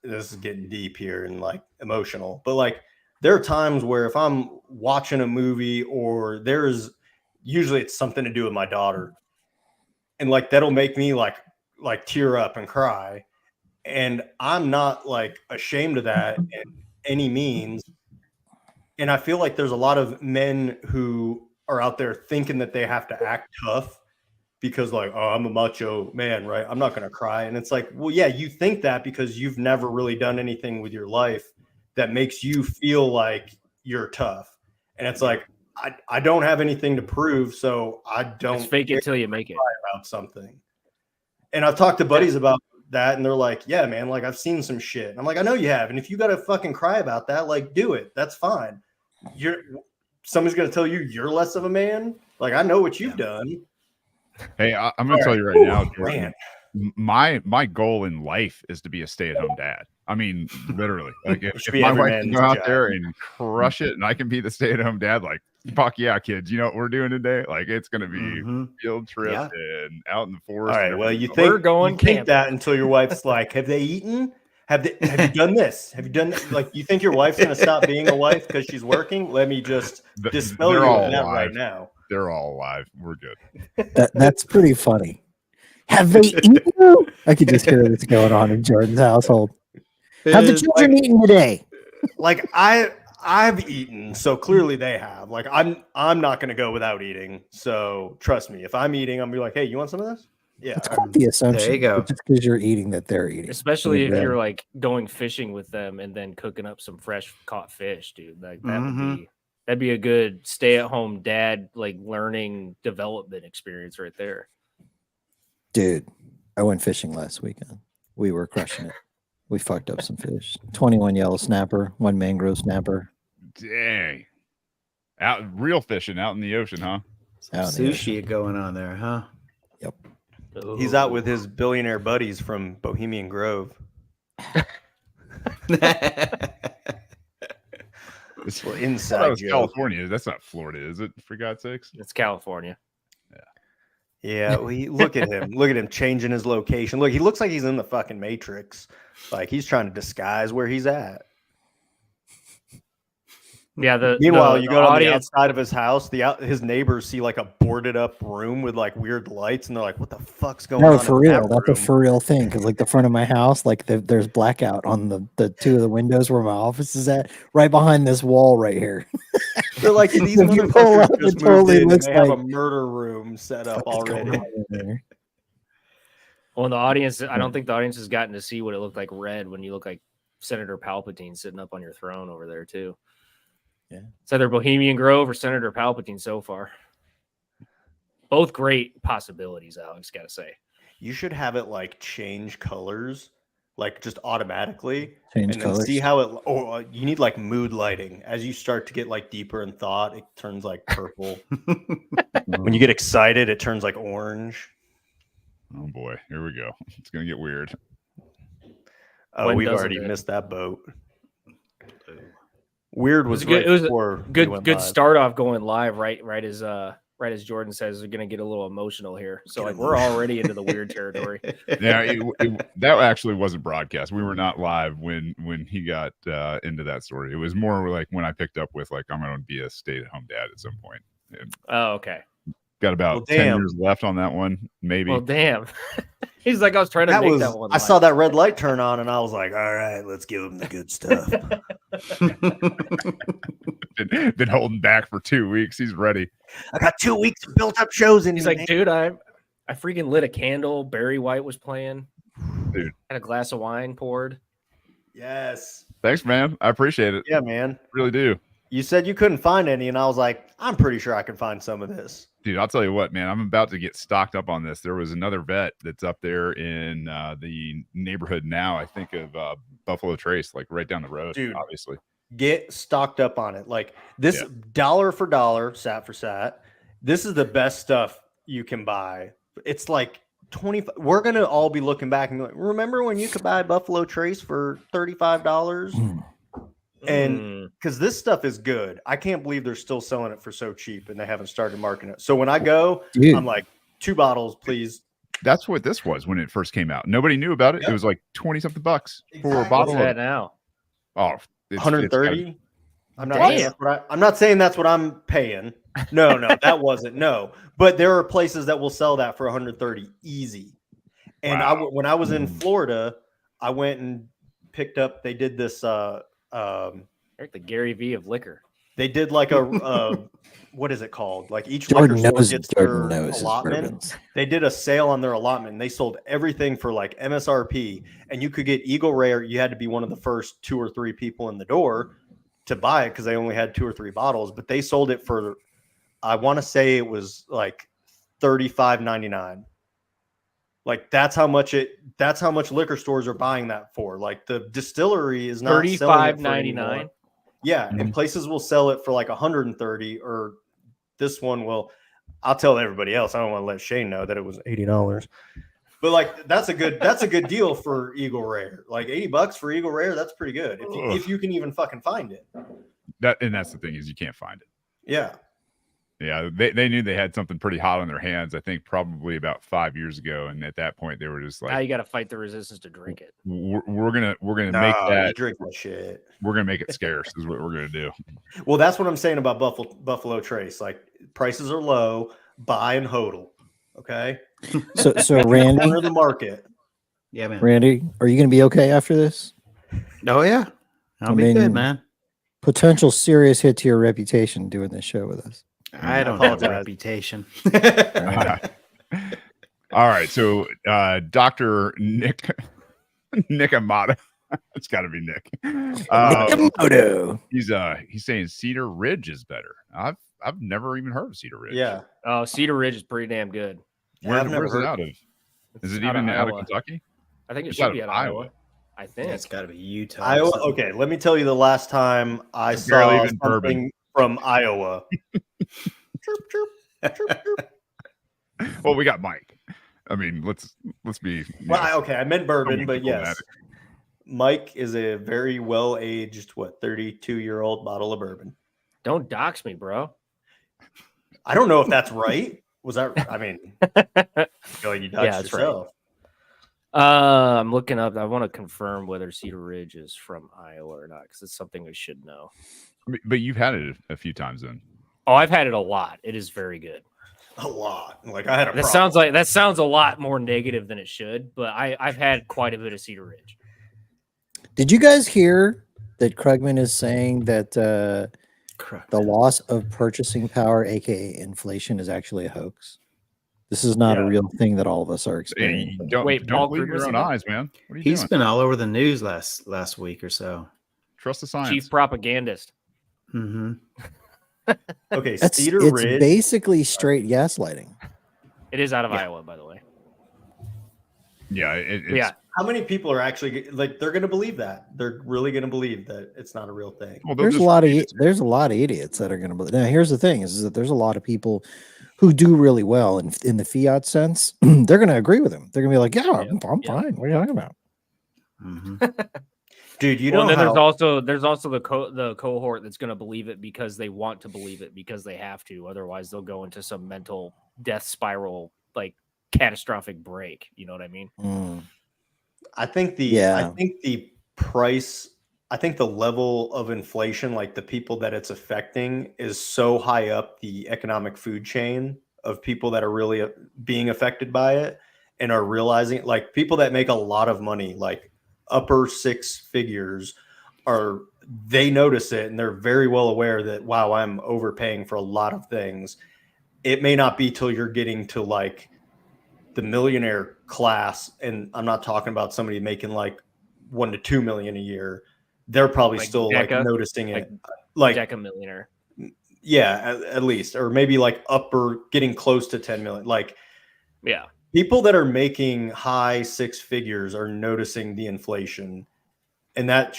this is getting deep here and like emotional, but like there are times where if I'm watching a movie or usually it's something to do with my daughter, and like that'll make me like tear up and cry, and I'm not like ashamed of that in any means. And I feel like there's a lot of men who are out there thinking that they have to act tough because like, oh, I'm a macho man, right? I'm not going to cry. And it's like, well, yeah, you think that because you've never really done anything with your life that makes you feel like you're tough. And it's like, I don't have anything to prove, so I don't Just fake it till you make it about something. And I've talked to buddies about that, and they're like, yeah, man, like I've seen some shit. And I'm like, I know you have. And if you got to fucking cry about that, like do it. That's fine. Somebody's going to tell you you're less of a man. Like, I know what you've done. Hey, I'm going to tell you right now, Jordan, my goal in life is to be a stay-at-home dad. I mean, literally. Like, if my wife can go out there and crush it and I can be the stay-at-home dad, like, fuck yeah, kids. You know what we're doing today? Like, it's going to be field trip and out in the forest. All right, well, you think that until your wife's like, have they eaten? Have you done this? Have you done that? Like, you think your wife's going to stop being a wife because she's working? Let me just dispel you of that right now. They're all alive. We're good. That's pretty funny. Have they eaten? I could just hear what's going on in Jordan's household. Have the children eaten today? Like I've eaten, so clearly they have. Like I'm not going to go without eating. So trust me, if I'm eating, I'm gonna be like, hey, you want some of this? Yeah, it's quite the assumption. There you go. Just because you're eating that they're eating, especially if you're like going fishing with them and then cooking up some fresh caught fish, dude. Like that'd be a good stay-at-home dad like learning development experience right there. Dude, I went fishing last weekend. We were crushing it. We fucked up some fish. 21 yellow snapper, 1 mangrove snapper. Dang. Real fishing out in the ocean, huh? Sushi going on there, huh? Yep. He's out with his billionaire buddies from Bohemian Grove. It's inside California. That's not Florida, is it? For God's sakes, it's California. Yeah, look at him. Look at him changing his location. Look, he looks like he's in the fucking Matrix. Like he's trying to disguise where he's at. Yeah. Meanwhile, you go on the outside of his house. His neighbors see like a boarded up room with like weird lights, and they're like, "What the fuck's going on?" No, for real. That's a for real thing. Because like the front of my house, like there's blackout on the 2 of the windows where my office is at, right behind this wall right here. They're like, these motherfuckers just totally looks they have a murder room set up already. Well, the audience, I don't think the audience has gotten to see what it looked like red when you look like Senator Palpatine sitting up on your throne over there too. Yeah, it's either Bohemian Grove or Senator Palpatine so far. Both great possibilities, Alex, gotta say. You should have it like change colors, like just automatically, change and colors. Then see how it. Or you need like mood lighting as you start to get like deeper in thought. It turns like purple. When you get excited, it turns like orange. Oh boy, here we go. It's gonna get weird. Oh, we've already missed that boat. Weird was good. Right it was before good start off going live. Right as Jordan says, we're gonna get a little emotional here. So like we're already into the weird territory. Yeah, that actually wasn't broadcast. We were not live when he got into that story. It was more like when I picked up with like I'm gonna be a stay-at-home dad at some point. And okay. Got about 10 years left on that one, maybe. Well, damn. He's like, I was trying to make that one. I saw that red light turn on, and I was like, all right, let's give him the good stuff. Been holding back for 2 weeks. He's ready. I got 2 weeks of built-up shows in. He's like, dude, I freaking lit a candle. Barry White was playing. Dude, had a glass of wine poured. Yes. Thanks, man. I appreciate it. Yeah, man. Really do. You said you couldn't find any, and I was like, I'm pretty sure I can find some of this. Dude, I'll tell you what, man, I'm about to get stocked up on this. There was another vet that's up there in the neighborhood now, I think of Buffalo Trace, like right down the road, dude, obviously. Get stocked up on it. Like this dollar for dollar, sat for sat. This is the best stuff you can buy. It's like 25. We're going to all be looking back and be like, remember when you could buy Buffalo Trace for $35? And because this stuff is good. I can't believe they're still selling it for so cheap and they haven't started marketing it. So when I go, I'm like, 2 bottles, please. That's what this was when it first came out. Nobody knew about it. Yep. It was like 20 something bucks for a Exactly. bottle What's that of now? it's 130. I'm not Damn. saying I'm not saying that's what I'm paying. No, that wasn't. No, but there are places that will sell that for 130 easy. And Wow. when I was in Florida, I went and picked up. They did this. Eric, the Gary V of liquor. They did like a what is it called? Like each Jordan liquor store knows. gets Jordan their knows his allotment. bourbons. They did a sale on their allotment. And they sold everything for like MSRP, and you could get Eagle Rare. You had to be one of the first 2 or 3 people in the door to buy it because they only had 2 or 3 bottles. But they sold it for, I want to say it was like $35.99. Like that's how much liquor stores are buying that for. Like the distillery is not $35.99. Yeah, and places will sell it for like 130, or this one will. I'll tell everybody else. I don't want to let Shane know that it was $80. But like that's a good deal for Eagle Rare. Like $80 for Eagle Rare, that's pretty good. If you can even fucking find it. That's the thing is you can't find it. Yeah. Yeah, they knew they had something pretty hot on their hands. I think probably about 5 years ago, and at that point they were just like, now you got to fight the resistance to drink it. We're gonna make that. You drink that shit. We're gonna make it scarce. Is what we're gonna do. Well, that's what I'm saying about Buffalo Trace. Like prices are low, buy and hodl. Okay. So Randy, Enter the market. Yeah, man. Randy, are you going to be okay after this? Oh yeah, I'll be good, man. Potential serious hit to your reputation doing this show with us. I don't have a apologize. reputation. All right, so Dr. Nick Amato. It's got to be Nick. Nakamoto. He's saying Cedar Ridge is better. I've never even heard of Cedar Ridge. Yeah. Oh, Cedar Ridge is pretty damn good. I've never Where's it heard out of? Is it out of even out of Iowa. Kentucky? I think it It's should out be of out of Iowa. I think. It's got to be Utah. Iowa. Okay, let me tell you the last time I It's barely saw even something bourbon. from Iowa. Chirp, chirp, chirp, chirp. Well, we got Mike. I mean, let's be. Well, I meant bourbon, Don't be but yes, diplomatic. Mike is a very well aged, 32-year-old bottle of bourbon. Don't dox me, bro. I don't know if that's right. Was that? I mean, I feel like you doxed that's right. yourself. I'm looking up. I want to confirm whether Cedar Ridge is from Iowa or not because it's something we should know. But you've had it a few times then. Oh, I've had it a lot. It is very good. A lot. Like I had a. That sounds a lot more negative than it should, but I've had quite a bit of Cedar Ridge. Did you guys hear that Krugman is saying that the loss of purchasing power, aka inflation, is actually a hoax? This is not a real thing that all of us are experiencing. Hey, don't Paul believe your Krugman's own in it? eyes, man. What are you He's doing? been all over the news last week or so. Trust the science. Chief propagandist. Mm-hmm. Okay, It's Cedar Ridge. basically straight gaslighting. It is out of Iowa, by the way. Yeah, it's, Yeah. How many people are actually like? They're going to believe that. They're really going to believe that it's not a real thing. Well, they'll There's a just lot of read it. there's a lot of idiots that are going to believe. Now, here's the thing: is that there's a lot of people who do really well in the fiat sense. They're going to agree with him. They're going to be like, "Yeah, I'm fine. What are you talking about?" Mm-hmm. Dude, you Well, know then how there's also the cohort that's going to believe it because they want to believe it because they have to. Otherwise, they'll go into some mental death spiral, like catastrophic break. You know what I mean? Mm. I think the price, I think the level of inflation, like the people that it's affecting, is so high up the economic food chain of people that are really being affected by it and are realizing, like people that make a lot of money, like upper 6 figures, they notice it and they're very well aware that, wow, I'm overpaying for a lot of things. It may not be till you're getting to like the millionaire class, and I'm not talking about somebody making like 1 to 2 million a year. They're probably Like still Deca? like noticing it, like Deca millionaire. yeah, at least, or maybe like upper, getting close to 10 million. Like Yeah. people that are making high 6 figures are noticing the inflation, and that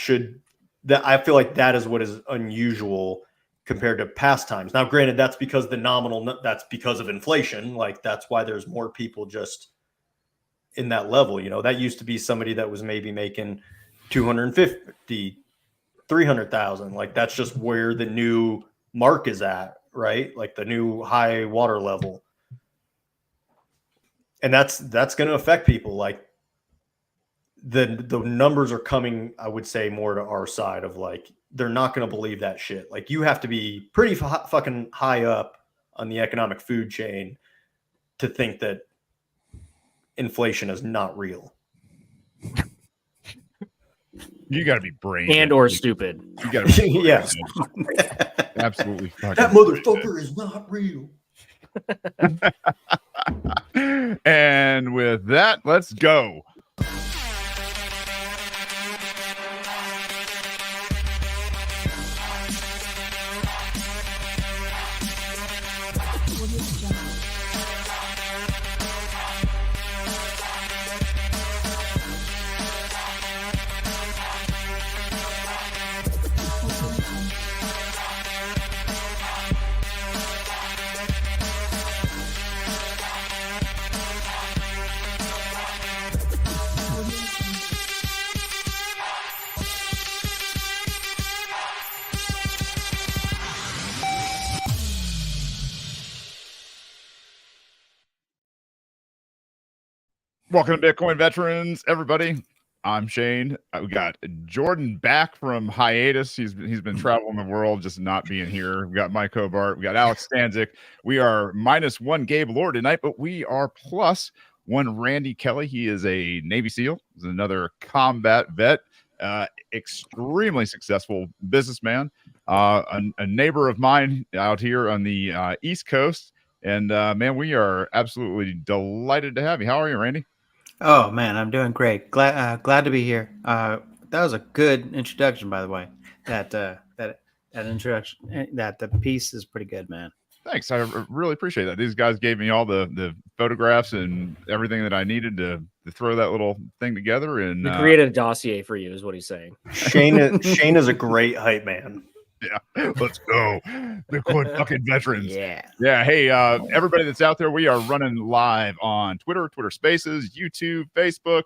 I feel like that is what is unusual compared to past times. Now, granted, that's because that's because of inflation. Like that's why there's more people just in that level. You know, that used to be somebody that was maybe making 250, 300,000. Like that's just where the new mark is at, right? Like the new high water level. and that's going to affect people. Like the numbers are coming, I would say, more to our side of like they're not going to believe that shit. Like you have to be pretty fucking high up on the economic food chain to think that inflation is not real. You got to be brain and or stupid. You got to be yeah, absolutely. That motherfucker is not real. And with that, let's go. Welcome to Bitcoin Veterans, everybody. I'm Shane. We got Jordan back from hiatus. He's been traveling the world, just not being here. We got Mike Hobart. We got Alex Stanzik. We are -1 Gabe Lord tonight, but we are +1 Randy Kelly. He is a Navy SEAL. He's another combat vet, extremely successful businessman, a neighbor of mine out here on the East Coast. And man, we are absolutely delighted to have you. How are you, Randy? Oh man, I'm doing great. Glad to be here. That was a good introduction, by the way. That introduction, that the piece is pretty good, man. Thanks. I really appreciate that. These guys gave me all the photographs and everything that I needed to throw that little thing together. And we created a dossier for you, is what he's saying. Shane is a great hype man. Yeah, let's go. Bitcoin fucking veterans. Yeah. Hey, everybody that's out there, we are running live on Twitter Spaces, YouTube, Facebook.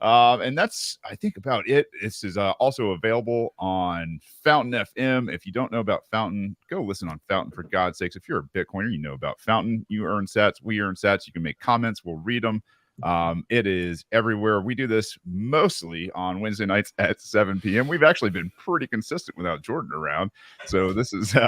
And that's, I think, about it. This is also available on Fountain FM. If you don't know about Fountain, go listen on Fountain, for God's sakes. If you're a Bitcoiner, you know about Fountain. You earn sats. We earn sats. You can make comments. We'll read them. It is everywhere. We do this mostly on Wednesday nights at 7 p.m. We've actually been pretty consistent without Jordan around. So this is I'm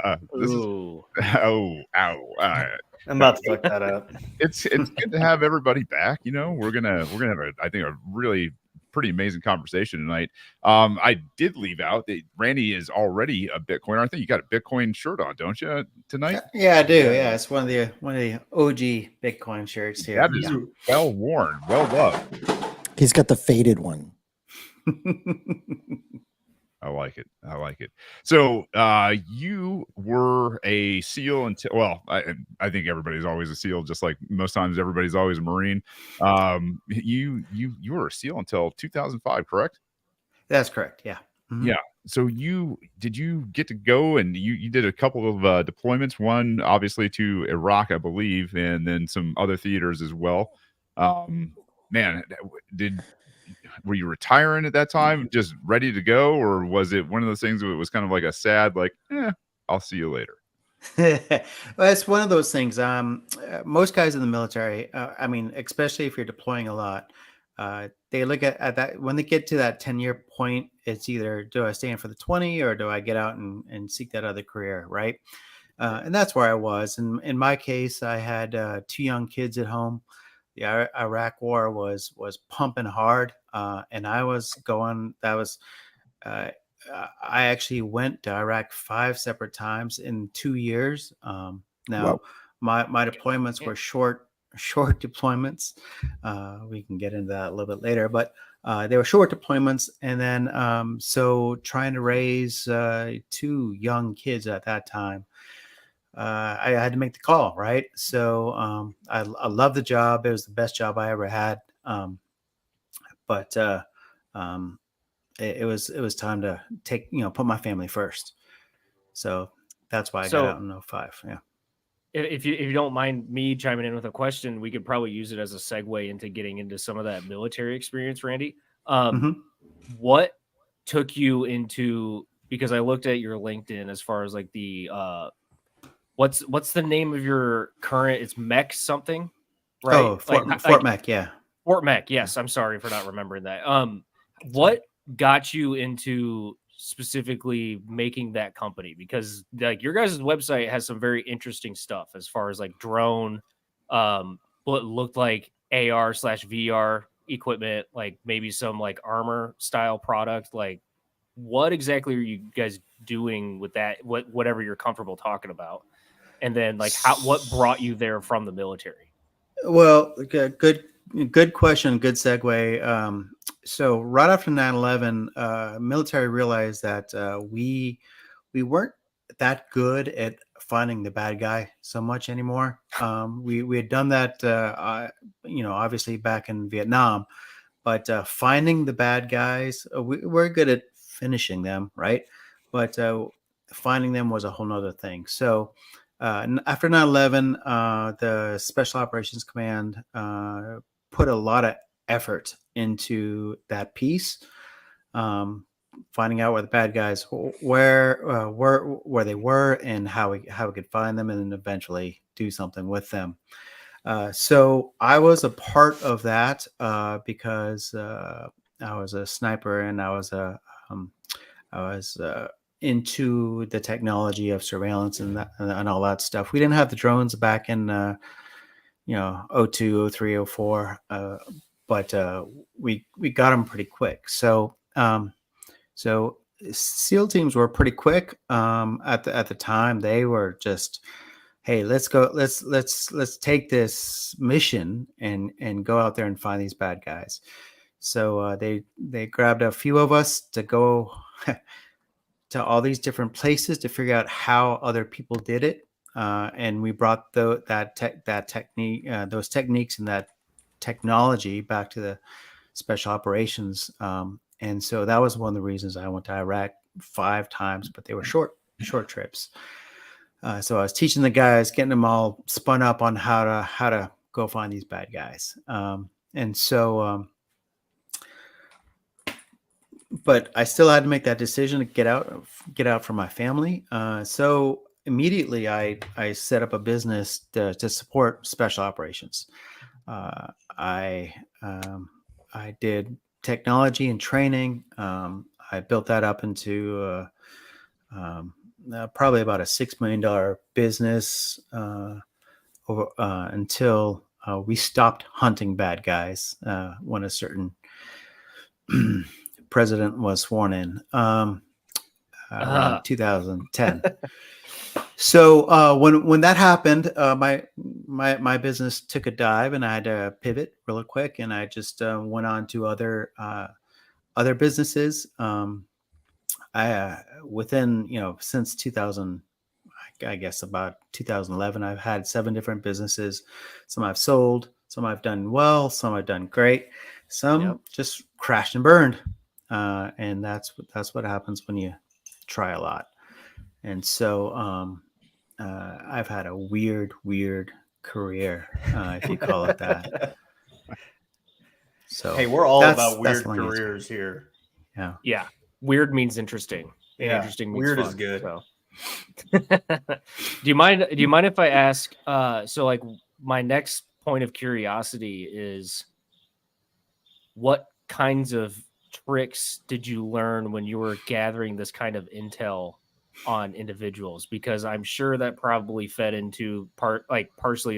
about to fuck that up. It's good to have everybody back. You know, we're gonna have I think a really pretty amazing conversation tonight. I did leave out that Randy is already a Bitcoiner. I think you got a Bitcoin shirt on, don't you, tonight? Yeah, I do. Yeah, it's one of the OG Bitcoin shirts here. That is well worn, well loved. He's got the faded one. I like it. So you were a SEAL until, well, I think everybody's always a SEAL, just like most times everybody's always a Marine. You were a SEAL until 2005, correct? That's correct. Yeah. Mm-hmm. Yeah. So did you get to go and you did a couple of deployments, one obviously to Iraq, I believe, and then some other theaters as well. Man, were you retiring at that time, just ready to go, or was it one of those things where it was kind of like a sad, like, I'll see you later? Well, it's one of those things. Most guys in the military, I mean, especially if you're deploying a lot, they look at that when they get to that 10-year point. It's either do I stay in for the 20 or do I get out and seek that other career, right? And that's where I was. And in my case, I had 2 young kids at home. The Iraq War was pumping hard, and I was going. I actually went to Iraq 5 separate times in 2 years. Now, wow. my deployments were short deployments. We can get into that a little bit later, but they were short deployments. And then, so trying to raise 2 young kids at that time, I had to make the call, right? So I love the job. It was the best job I ever had. But it was time to put my family first. So that's why I got out in 2005. Yeah. If you don't mind me chiming in with a question, we could probably use it as a segue into getting into some of that military experience, Randy. What took you into, because I looked at your LinkedIn as far as like the what's the name of your current, it's Mech something? right? Oh, Fort Mac, yeah. Fort Mac, yes. I'm sorry for not remembering that. What got you into specifically making that company? Because like your guys' website has some very interesting stuff as far as like drone, what looked like AR/VR equipment, like maybe some like armor style product. Like, what exactly are you guys doing with that? Whatever you're comfortable talking about, and then like what brought you there from the military? Well, good question. Good segue. So right after 9/11, military realized that we weren't that good at finding the bad guy so much anymore. We had done that, obviously back in Vietnam, but finding the bad guys, we're good at finishing them, right? But finding them was a whole nother thing. So after 9/11, the Special Operations Command put a lot of effort into that piece, finding out where the bad guys where they were and how we could find them, and then eventually do something with them. So I was a part of that because I was a sniper, and I was into the technology of surveillance and all that stuff. We didn't have the drones back in 02, 03, 04, but we got them pretty quick. So SEAL teams were pretty quick at the time. They were just, hey, let's go, let's take this mission and go out there and find these bad guys. So they grabbed a few of us to go to all these different places to figure out how other people did it, and we brought that technique, those techniques, and that technology back to the special operations. And so that was one of the reasons I went to Iraq 5 times, but they were short trips. So I was teaching the guys, getting them all spun up on how to go find these bad guys. But I still had to make that decision to get out from my family. So immediately I set up a business to support special operations. I did technology and training. I built that up into probably about a $6 million business until we stopped hunting bad guys when a certain president was sworn in around 2010. So when that happened, my business took a dive, and I had to pivot really quick, and I just went on to other businesses. Within since 2000, I guess about 2011, I've had 7 different businesses. Some I've sold, some I've done well, some I've done great, some just crashed and burned. And that's what happens when you try a lot. And so I've had a weird career, if you call it that. So hey, we're all about weird careers here. Yeah. Weird means interesting. Yeah. Interesting means weird fun, is good. So. Do you mind if I ask? So like my next point of curiosity is, what kinds of tricks did you learn when you were gathering this kind of intel on individuals? Because I'm sure that probably fed into partially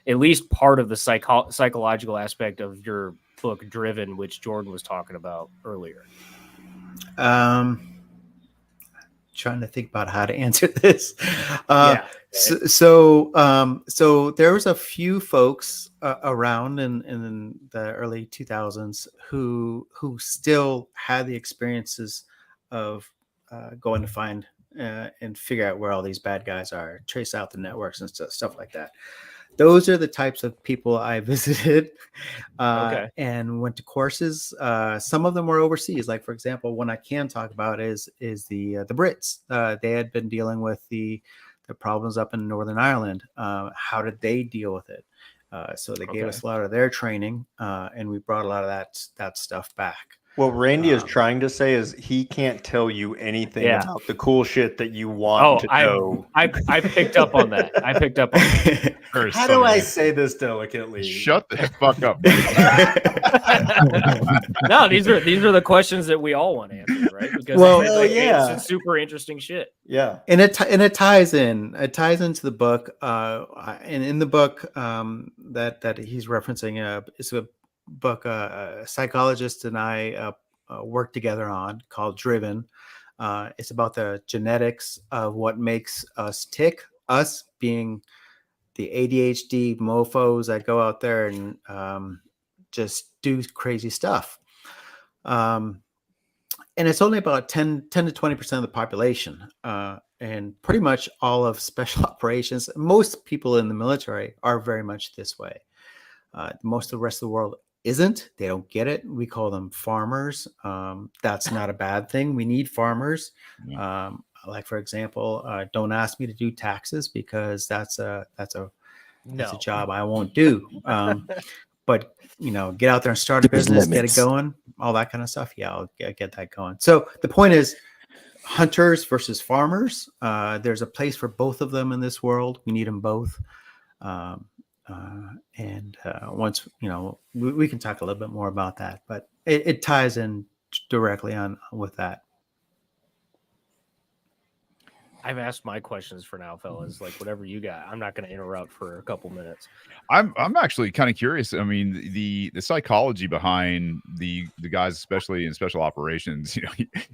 at least part of the psychological aspect of your book Driven, which Jordan was talking about earlier. Trying to think about how to answer this. So there was a few folks around in the early 2000s who still had the experiences of going to find and figure out where all these bad guys are, trace out the networks and stuff like that. Those are the types of people I visited and went to courses. Some of them were overseas. Like, for example, one I can talk about is the Brits. They had been dealing with the problems up in Northern Ireland. How did they deal with it? So they gave us a lot of their training, and we brought a lot of that stuff back. What Randy is trying to say is he can't tell you anything Yeah. about the cool shit that you want to know. I picked up on that. I picked up on that. How do I say this delicately? Shut the fuck up. No, these are the questions that we all want answered, right? Because it's super interesting shit. Yeah, and it ties in. It ties into the book. And in the book that he's referencing, it's a book a psychologist and I worked together on called Driven. It's about the genetics of what makes us tick. Us being the ADHD mofos that go out there and just do crazy stuff. And it's only about 10 to 20% of the population. And pretty much all of special operations, most people in the military are very much this way. Most of the rest of the world isn't. They don't get it. We call them farmers. That's not a bad thing. We need farmers. Like, for example, don't ask me to do taxes because that's a job I won't do. But get out there and start a business, get it going, all that kind of stuff. Yeah, I'll get that going. So the point is, hunters versus farmers. There's a place for both of them in this world. We need them both. And once we can talk a little bit more about that, but it ties in directly on with that. I've asked my questions for now, fellas. Like, whatever you got, I'm not going to interrupt for a couple minutes. I'm actually kind of curious. I mean, the psychology behind the guys, especially in special operations,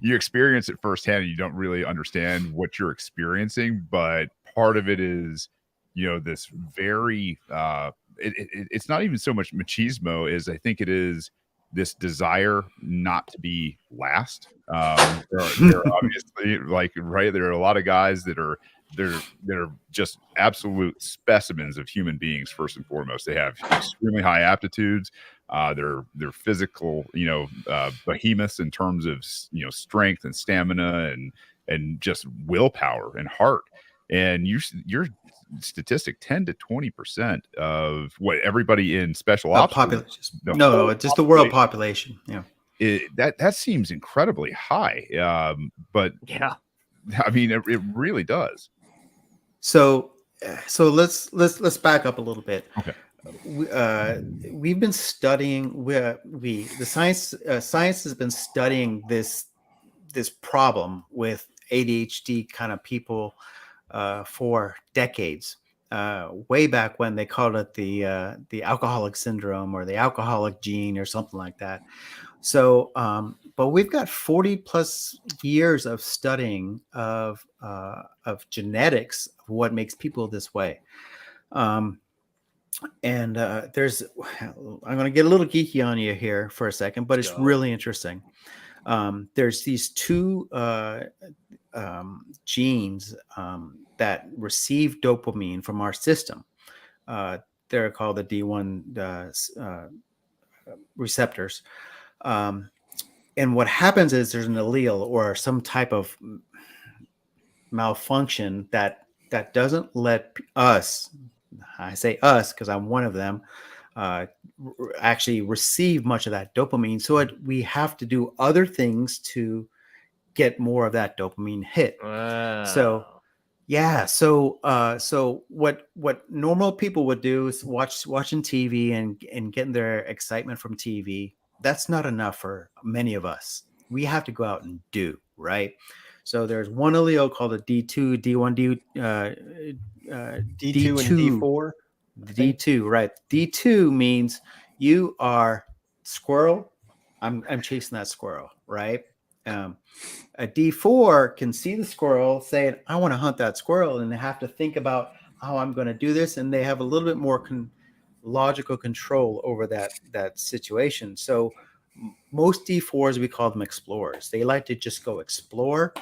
you experience it firsthand and you don't really understand what you're experiencing, but part of it is, this very it's not even so much machismo as I think it is this desire not to be last. There are obviously there are a lot of guys that are just absolute specimens of human beings. First and foremost, they have extremely high aptitudes. They're physical, behemoths in terms of strength and stamina and just willpower and heart. And your statistic 10 to 20% of what everybody in special ops just the world population. Yeah, that seems incredibly high. But yeah, I mean, it really does. So let's back up a little bit. Okay. We've been studying the science has been studying this problem with ADHD kind of people for decades. Way back when they called it the alcoholic syndrome or the alcoholic gene or something like that. So, but we've got 40 plus years of studying of genetics of what makes people this way. And I'm going to get a little geeky on you here for a second, but it's really interesting. There's these two genes that receive dopamine from our system. They're called the D1 receptors. And what happens is there's an allele or some type of malfunction that doesn't let us, I say us because I'm one of them, actually receive much of that dopamine. So we have to do other things to get more of that dopamine hit. So what normal people would do is watching TV and getting their excitement from TV. That's not enough for many of us. We have to go out and do, right? So there's one allele called a D2, D1, D2 and D4. D2, right? D2 means you are squirrel. I'm chasing that squirrel, right? A D4 can see the squirrel saying, I want to hunt that squirrel, and they have to think about how I'm going to do this, and they have a little bit more logical control over that situation. So most D4s, we call them explorers. They like to just go explore,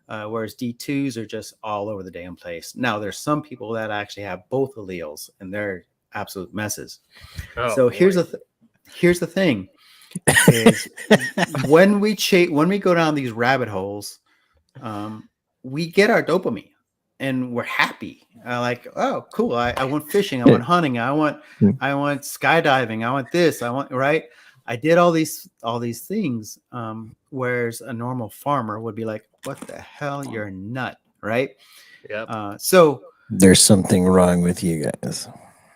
whereas D2s are just all over the damn place. Now, there's some people that actually have both alleles, and they're absolute messes. So here's the thing. Is when we go down these rabbit holes, we get our dopamine and we're happy. Like, oh, cool. I went fishing. I went hunting. I went skydiving. I want this. Right. I did all these things, whereas a normal farmer would be like, what the hell, you're a nut, right? Yep. So there's something wrong with you guys.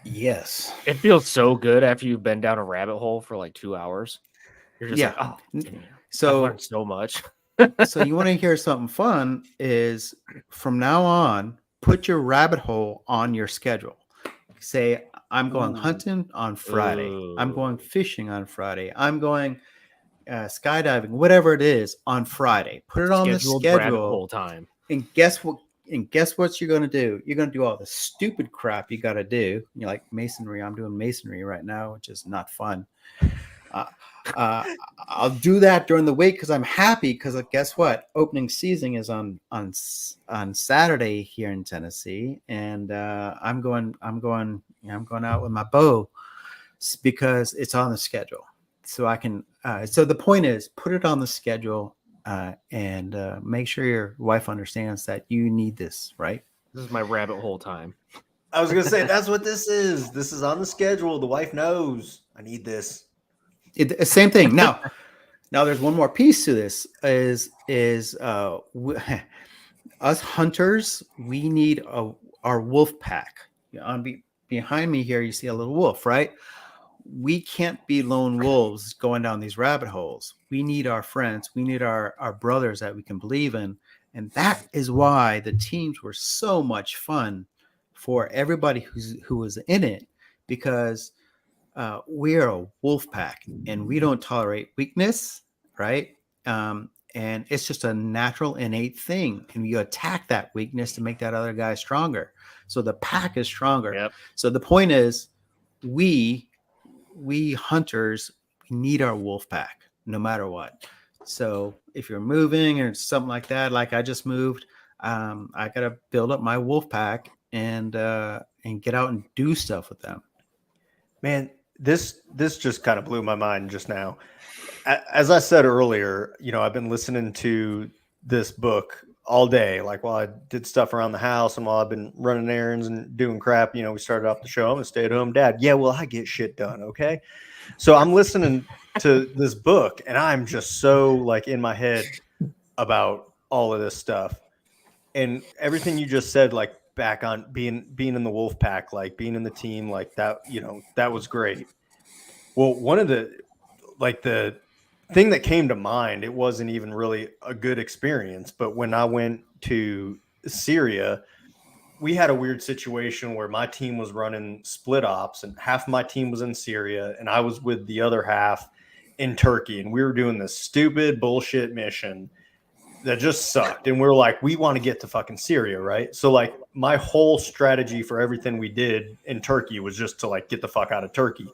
Yes. It feels so good after you've been down a rabbit hole for like 2 hours. You're just like, oh, damn, so I've learned so much. So you want to hear something fun is from now on, put your rabbit hole on your schedule. Say, I'm going hunting on Friday. I'm going fishing on Friday. I'm going skydiving, whatever it is, on Friday. Put it on the schedule. Whole time. And guess what? And guess what you're going to do? You're going to do all the stupid crap you got to do. You're like masonry. I'm doing masonry right now, which is not fun. I'll do that during the week because I'm happy. Because guess what? Opening season is on Saturday here in Tennessee, and I'm going out with my bow because it's on the schedule. So I can. So the point is, put it on the schedule. And make sure your wife understands that you need this, right? This is my rabbit hole time. I was going to say, that's what this is. This is on the schedule. The wife knows I need this. Same thing. Now there's one more piece to this is us hunters, we need our wolf pack. Behind me here, you see a little wolf, right? We can't be lone wolves going down these rabbit holes. We need our friends. We need our brothers that we can believe in. And that is why the teams were so much fun for everybody who was in it, because we're a wolf pack and we don't tolerate weakness, right? And it's just a natural, innate thing. And you attack that weakness to make that other guy stronger. So the pack is stronger. Yep. So the point is, we hunters, we need our wolf pack no matter what. So if you're moving or something like that, like I just moved, I got to build up my wolf pack and get out and do stuff with them. Man, this just kind of blew my mind just now. As I said earlier, I've been listening to this book all day, like while I did stuff around the house and while I've been running errands and doing crap. We started off the show, I'm a stay-at-home dad. Yeah, well, I get shit done, okay? So I'm listening to this book and I'm just so like in my head about all of this stuff. And everything you just said, like back on being in the wolf pack, like being in the team, like that, that was great. Well, one of the thing that came to mind, it wasn't even really a good experience, but when I went to Syria, we had a weird situation where my team was running split ops and half my team was in Syria and I was with the other half in Turkey, and we were doing this stupid bullshit mission that just sucked. And we were like, we want to get to fucking Syria, right? So like my whole strategy for everything we did in Turkey was just to like get the fuck out of Turkey.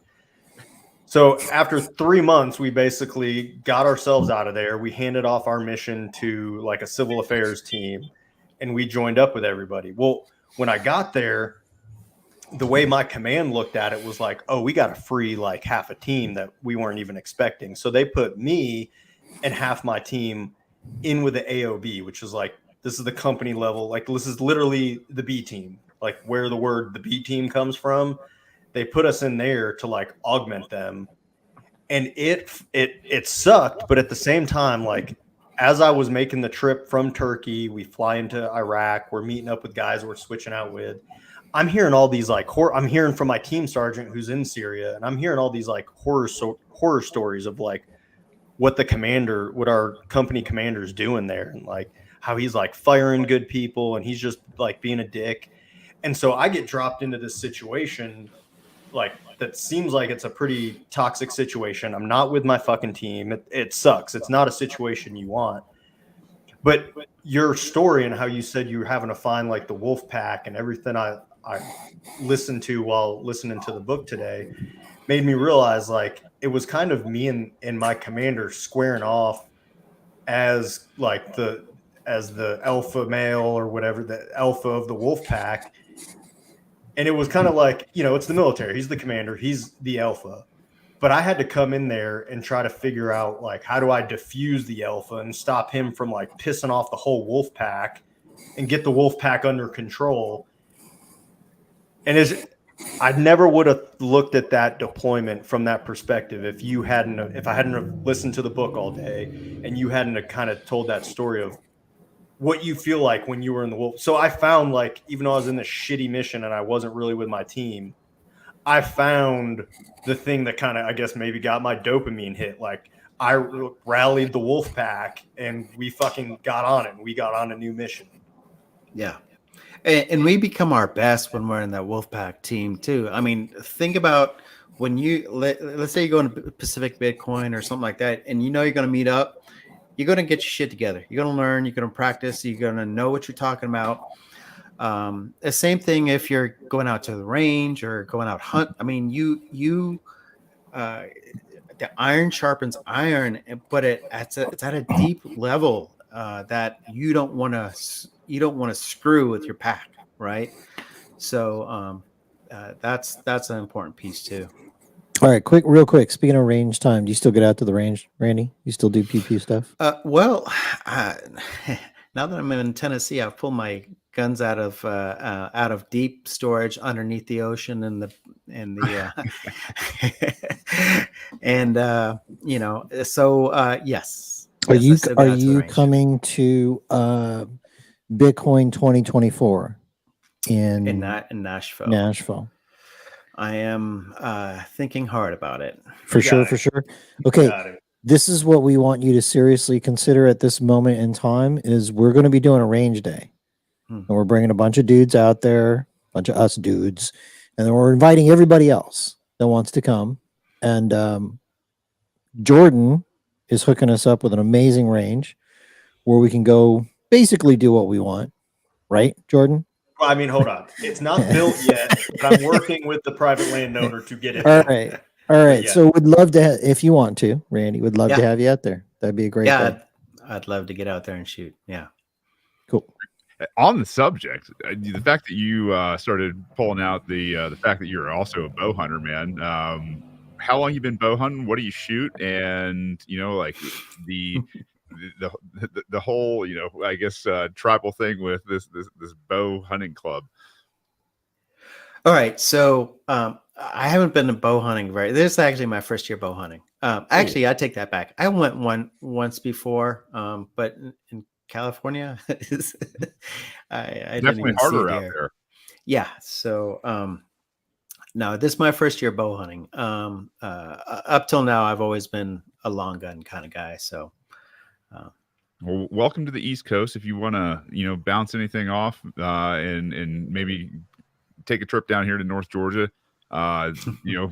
So after 3 months, we basically got ourselves out of there. We handed off our mission to like a civil affairs team and we joined up with everybody. Well, when I got there, the way my command looked at it was like, oh, we got to free like half a team that we weren't even expecting. So they put me and half my team in with the AOB, which is like, this is the company level. Like this is literally the B team, like where the word the B team comes from. They put us in there to like augment them, and it sucked. But at the same time, like as I was making the trip from Turkey, we fly into Iraq. We're meeting up with guys we're switching out with. I'm hearing all these like I'm hearing from my team sergeant who's in Syria, and I'm hearing all these like horror stories of like what our company commander's doing there, and like how he's like firing good people, and he's just like being a dick. And so I get dropped into this situation. Like that seems like it's a pretty toxic situation. I'm not with my fucking team. It sucks. It's not a situation you want. But your story and how you said you were having to find like the wolf pack and everything I listened to while listening to the book today made me realize like it was kind of me and my commander squaring off as like the alpha male or whatever, the alpha of the wolf pack. And it was kind of like, it's the military. He's the commander. He's the alpha. But I had to come in there and try to figure out, like, how do I diffuse the alpha and stop him from, like, pissing off the whole wolf pack and get the wolf pack under control. And I never would have looked at that deployment from that perspective if I hadn't have listened to the book all day and you hadn't have kind of told that story of what you feel like when you were in the wolf. So I found, like, even though I was in this shitty mission and I wasn't really with my team, I found the thing that kind of, I guess, maybe got my dopamine hit. Like, I rallied the wolf pack and we fucking got on it and we got on a new mission. Yeah. And we become our best when we're in that Wolfpack team too. I mean, think about when let's say you go into Pacific Bitcoin or something like that, and you know you're going to meet up, you're going to get your shit together. You're going to learn, you're going to practice, you're going to know what you're talking about. The same thing if you're going out to the range or going out hunt. I mean, the iron sharpens iron, but it's at a deep level that you don't want to screw with your pack, right? So that's an important piece too. All right, real quick. Speaking of range time, do you still get out to the range, Randy? You still do pew pew stuff? Well, now that I'm in Tennessee, I've pulled my guns out of deep storage underneath the ocean and yes. Are you coming to Bitcoin 2024 in Nashville? Nashville. I am thinking hard about it. For sure. Okay. This is what we want you to seriously consider at this moment in time is we're going to be doing a range day. And we're bringing a bunch of dudes out there, a bunch of us dudes, and then we're inviting everybody else that wants to come. And Jordan is hooking us up with an amazing range where we can go basically do what we want. Right, Jordan? Well, I mean, hold on. It's not built yet, but I'm working with the private landowner to get it. All right. Yeah. So we'd love to, if you want to, Randy, would love to have you out there. That'd be a great thing. I'd love to get out there and shoot. Yeah. Cool. On the subject, the fact that you started pulling out the fact that you're also a bow hunter, man. How long you been bow hunting? What do you shoot? And like the whole I guess tribal thing with this bow hunting club. All right, so I haven't been to bow hunting this is actually my first year bow hunting. Actually, I take that back. I went once before, but in California, I definitely harder out there. Yeah, so no, this is my first year bow hunting. Up till now, I've always been a long gun kind of guy. So, well, welcome to the East Coast. If you want to, bounce anything off and maybe take a trip down here to North Georgia,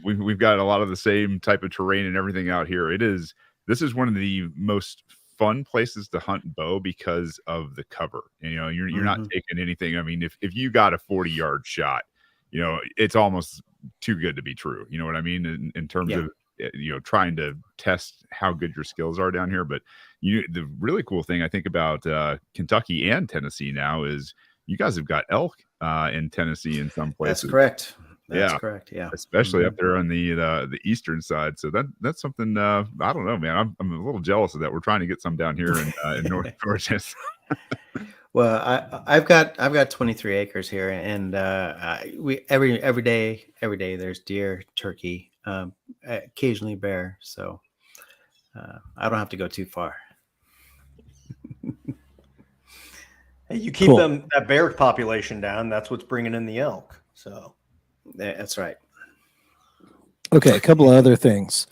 we've got a lot of the same type of terrain and everything out here. This is one of the most fun places to hunt bow because of the cover. You're not taking anything. I mean, if you got a 40-yard shot, it's almost too good to be true. You know what I mean? In terms of trying to test how good your skills are down here. But the really cool thing I think about Kentucky and Tennessee now is you guys have got elk in Tennessee in some places. That's correct. That's correct. Yeah, especially up there on the eastern side. So that's something. I don't know, man. I'm a little jealous of that. We're trying to get some down here in North Georgia. Well, I've got 23 acres here, and we every day there's deer, turkey, occasionally bear. So I don't have to go too far. Hey, you keep that bear population down. That's what's bringing in the elk. So that's right. Okay, a couple of other things.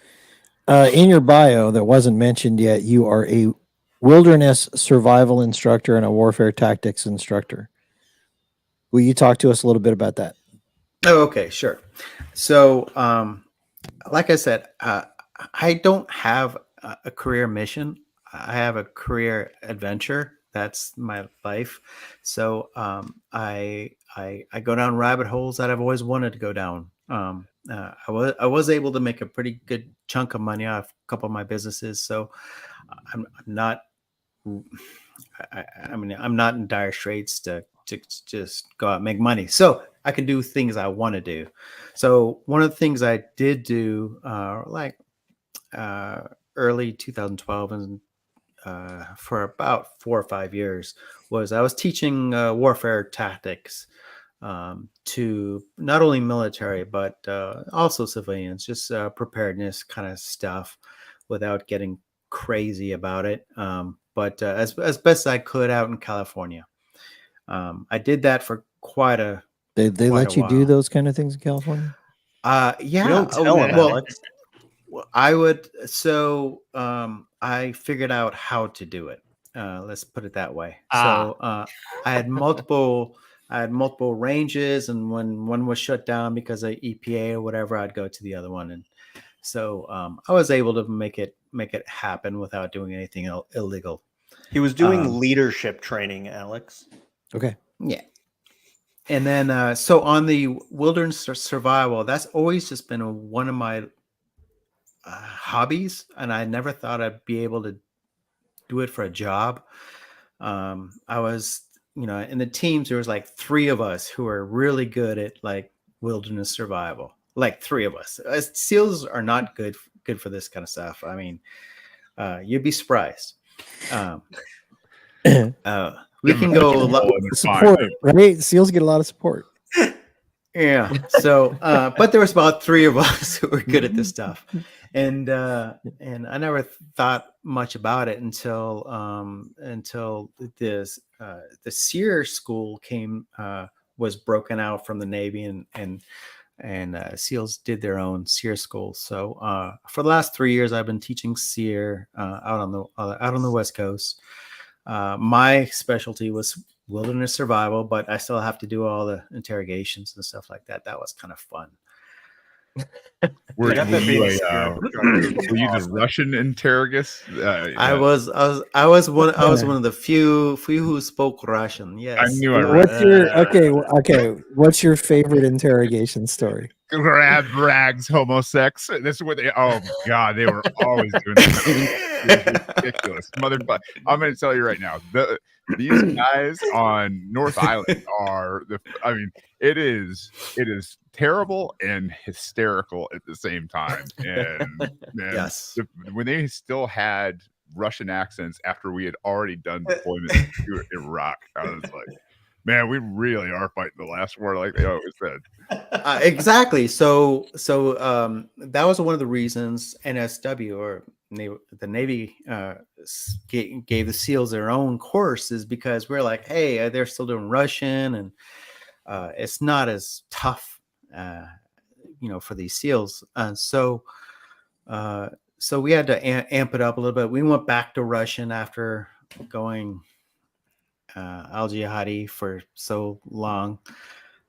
In your bio that wasn't mentioned yet, you are a wilderness survival instructor and a warfare tactics instructor. Will you talk to us a little bit about that? Oh, okay, sure. So, like I said, I don't have a career mission. I have a career adventure. That's my life. So I go down rabbit holes that I've always wanted to go down. I was able to make a pretty good chunk of money off a couple of my businesses. So I'm not in dire straits to just go out and make money. So I can do things I want to do. So one of the things I did do, early 2012 and for about 4 or 5 years, was I was teaching warfare tactics to not only military but also civilians, just preparedness kind of stuff without getting crazy about it. But as best I could out in California. I did that for quite a They quite let a you do while. those kind of things in California? Yeah. You don't tell him, well, Alex. I would. So I figured out how to do it. Let's put it that way. So I had multiple ranges, and when one was shut down because of EPA or whatever, I'd go to the other one, and so I was able to make it happen without doing anything illegal. He was doing leadership training, Alex. Okay. Yeah. And then, so on the wilderness survival, that's always just been one of my hobbies, and I never thought I'd be able to do it for a job. I was, in the teams, there was like 3 of us who are really good at like wilderness survival. Like 3 of us. SEALs are not good for this kind of stuff. I mean, you'd be surprised. We can go support, right? SEALs get a lot of support. Yeah. So, but there was about 3 of us who were good at this stuff, and I never thought much about it until this the SEER school was broken out from the Navy, and SEALs did their own SEER school. So for the last 3 years, I've been teaching SEER out on the West Coast. My specialty was wilderness survival, but I still have to do all the interrogations and stuff like that. That was kind of fun. Were you the Russian interrogus? I was one of the few who spoke Russian. Yes. I knew I What's your what's your favorite interrogation story? Grab rags, homosex. This is what they. Oh God, they were always doing that. It was ridiculous, motherfucker. I'm going to tell you right now. These guys on North Island are the. I mean, it is terrible and hysterical at the same time. And yes, when they still had Russian accents after we had already done deployments to Iraq, I was like, man, we really are fighting the last war, like they always said. Exactly. So that was one of the reasons NSW or the Navy gave the SEALs their own course, is because we're like, hey, they're still doing Russian, and it's not as tough, for these SEALs. So we had to amp it up a little bit. We went back to Russian after going Al Jihadi for so long.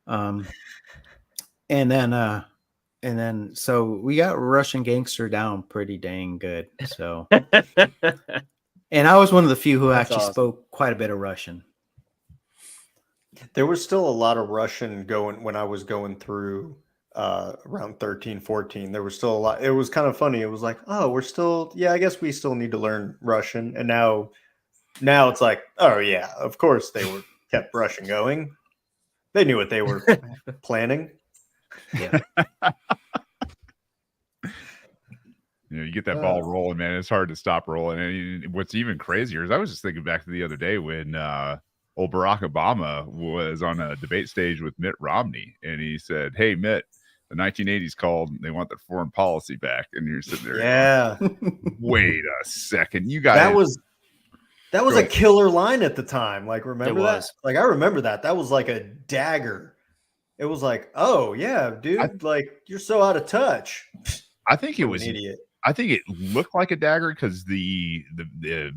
And then so we got Russian Gangster down pretty dang good. So, and I was one of the few who actually spoke quite a bit of Russian. There was still a lot of Russian going when I was going through around 13, 14. There was still a lot. It was kind of funny. It was like, oh, I guess we still need to learn Russian. And now it's like, oh yeah, of course they kept Russian going. They knew what they were planning. Yeah. You get that ball rolling, man. It's hard to stop rolling. And what's even crazier is I was just thinking back to the other day when old Barack Obama was on a debate stage with Mitt Romney, and he said, "Hey, Mitt, the 1980s called. They want their foreign policy back." And you're sitting there, yeah. Wait a second, you guys. That was a killer line at the time. Like, remember that? Like, I remember that. That was like a dagger. It was like, oh yeah, dude, like you're so out of touch. I think it was an idiot. I think it looked like a dagger because the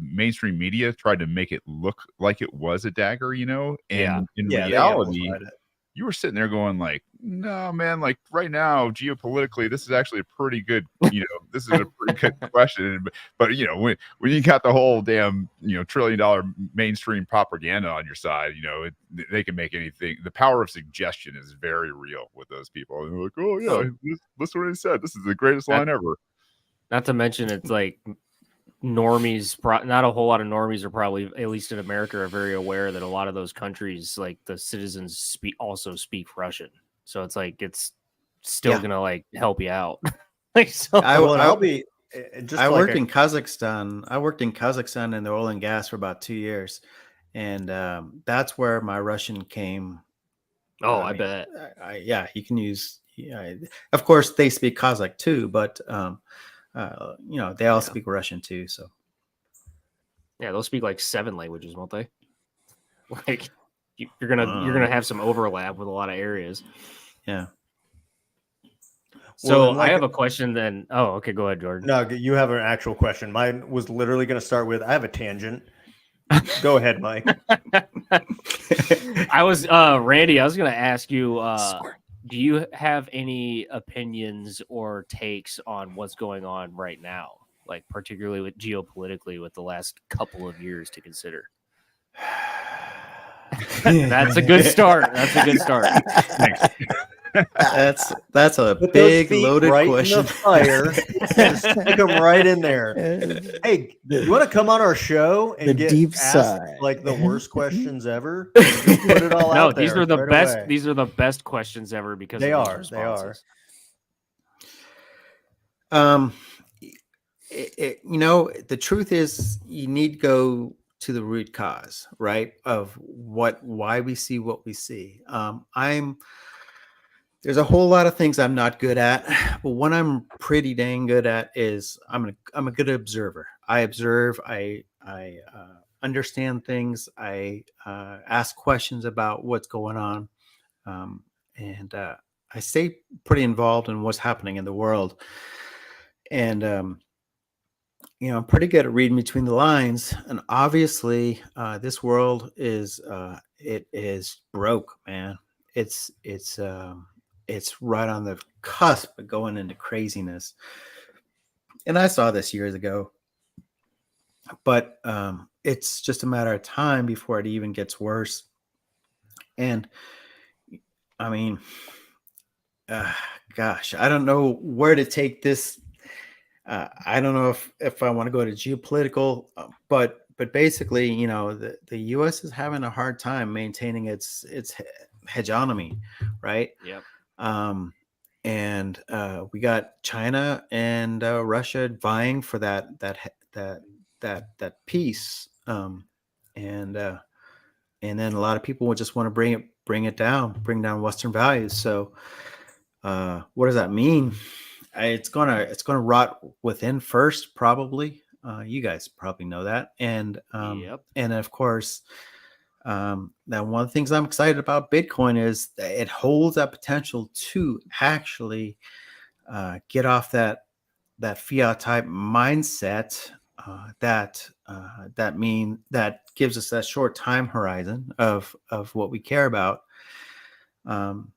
mainstream media tried to make it look like it was a dagger, and in reality, you were sitting there going like, no, man, like right now, geopolitically, this is actually a pretty good, this is a pretty good question. But when you got the whole damn, $1 trillion mainstream propaganda on your side, they can make anything. The power of suggestion is very real with those people. And they're like, oh yeah, listen to what he said. This is the greatest line ever. Not to mention, it's like normies, not a whole lot of normies are probably, at least in America, are very aware that a lot of those countries, like the citizens also speak Russian. So it's like, it's still going to like help you out. Like, so I worked in Kazakhstan. I worked in Kazakhstan in the oil and gas for about 2 years. And that's where my Russian came Oh, I I mean, bet. Yeah, you can use. Yeah, of course, they speak Kazakh too, but you know, they all speak Russian too. So Yeah, they'll speak like 7 languages, won't they? Like you're gonna have some overlap with a lot of areas. yeah. So and I have a question then. Oh, okay, go ahead, Jordan. No, you have an actual question. Mine was literally going to start with, I have a tangent. Go ahead, Mike. I was Randy, I was gonna ask you, do you have any opinions or takes on what's going on right now? Like particularly with geopolitically with the last couple of years to consider. That's a good start. That's a good start. That's a Put big those feet loaded right question. in the fire. And stick them right in there. Hey, you want to come on our show and The get deep asked sigh. like the worst questions ever? Just put it all No, out there. these are the right best. away. These are the best questions ever because They of are. these They are. responses. You know, the truth is you need to go to the root cause, right? Of why we see what we see. There's a whole lot of things I'm not good at, but what I'm pretty dang good at is I'm a good observer. I observe, I understand things. I ask questions about what's going on. And I stay pretty involved in what's happening in the world. And, you know, I'm pretty good at reading between the lines. And obviously, this world is, it is broke, man. It's right on the cusp of going into craziness. And I saw this years ago, but it's just a matter of time before it even gets worse. And I mean, gosh, I don't know where to take this. I don't know if I want to go to geopolitical, but basically, you know, the U.S. is having a hard time maintaining its hegemony, right? Yep. And we got China and Russia vying for that peace, and then a lot of people would just want to bring down Western values. So, what does that mean? It's gonna rot within first, probably. You guys probably know that, and Yep. and of course. Now, one of the things I'm excited about Bitcoin is that it holds that potential to actually get off that fiat type mindset that gives us that short time horizon of what we care about. And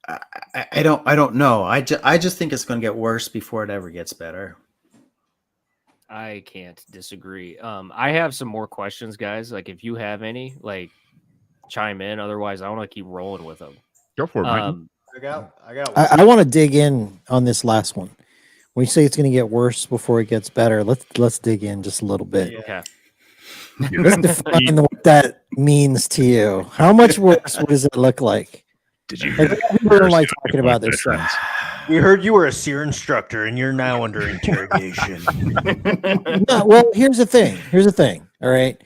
I don't know. I just think it's going to get worse before it ever gets better. I can't disagree. I have some more questions, guys. Like, if you have any, like, chime in. Otherwise, I want to keep rolling with them. Go for it, Mike. I got one. I want to dig in on this last one. When you say it's going to get worse before it gets better, let's dig in just a little bit. Yeah. Okay. Let's define what that means to you. How much worse? What does it look like? Did you? People don't like talking about this stuff. We heard you were a SEER instructor and you're now under interrogation. No, well, here's the thing. All right.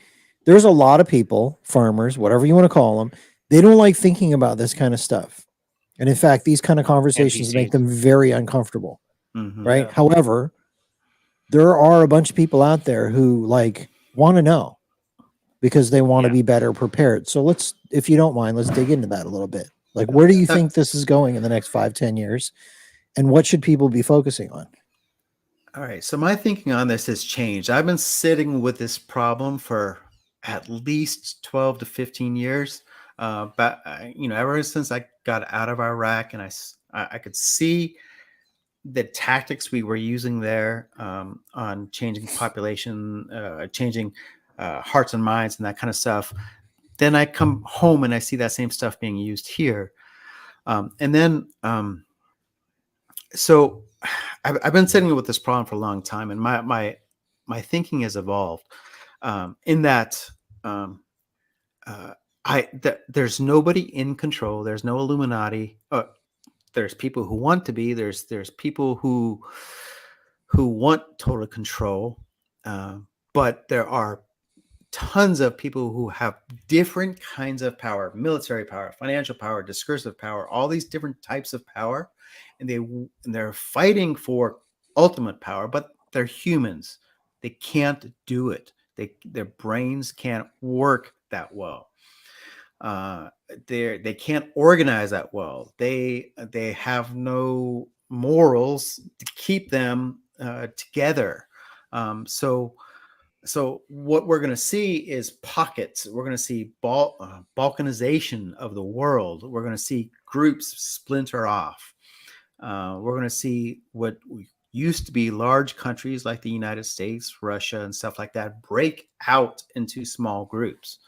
There's a lot of people, farmers, whatever you want to call them, they don't like thinking about this kind of stuff. And in fact, these kind of conversations make them very uncomfortable. Mm-hmm. Right. Yeah. However, there are a bunch of people out there who like want to know because they want to be better prepared. So if you don't mind, let's dig into that a little bit. Like, where do you think this is going in the next 5-10 years? And what should people be focusing on? All right. So my thinking on this has changed. I've been sitting with this problem for at least 12 to 15 years. But you know, ever since I got out of Iraq and I could see the tactics we were using there on changing population, changing hearts and minds and that kind of stuff. Then I come home and I see that same stuff being used here. And then, so I've been sitting with this problem for a long time, and my thinking has evolved in that there's nobody in control. There's no Illuminati. There's people who want to be. There's people who want total control, but there are tons of people who have different kinds of power, military power, financial power, discursive power, all these different types of power, and they're fighting for ultimate power, but they're humans. They can't do it. Their brains can't work that well. They can't organize that well. They have no morals to keep them together. So what we're going to see is pockets. We're going to see balkanization of the world. We're going to see groups splinter off. We're going to see what used to be large countries like the United States, Russia, and stuff like that break out into small groups.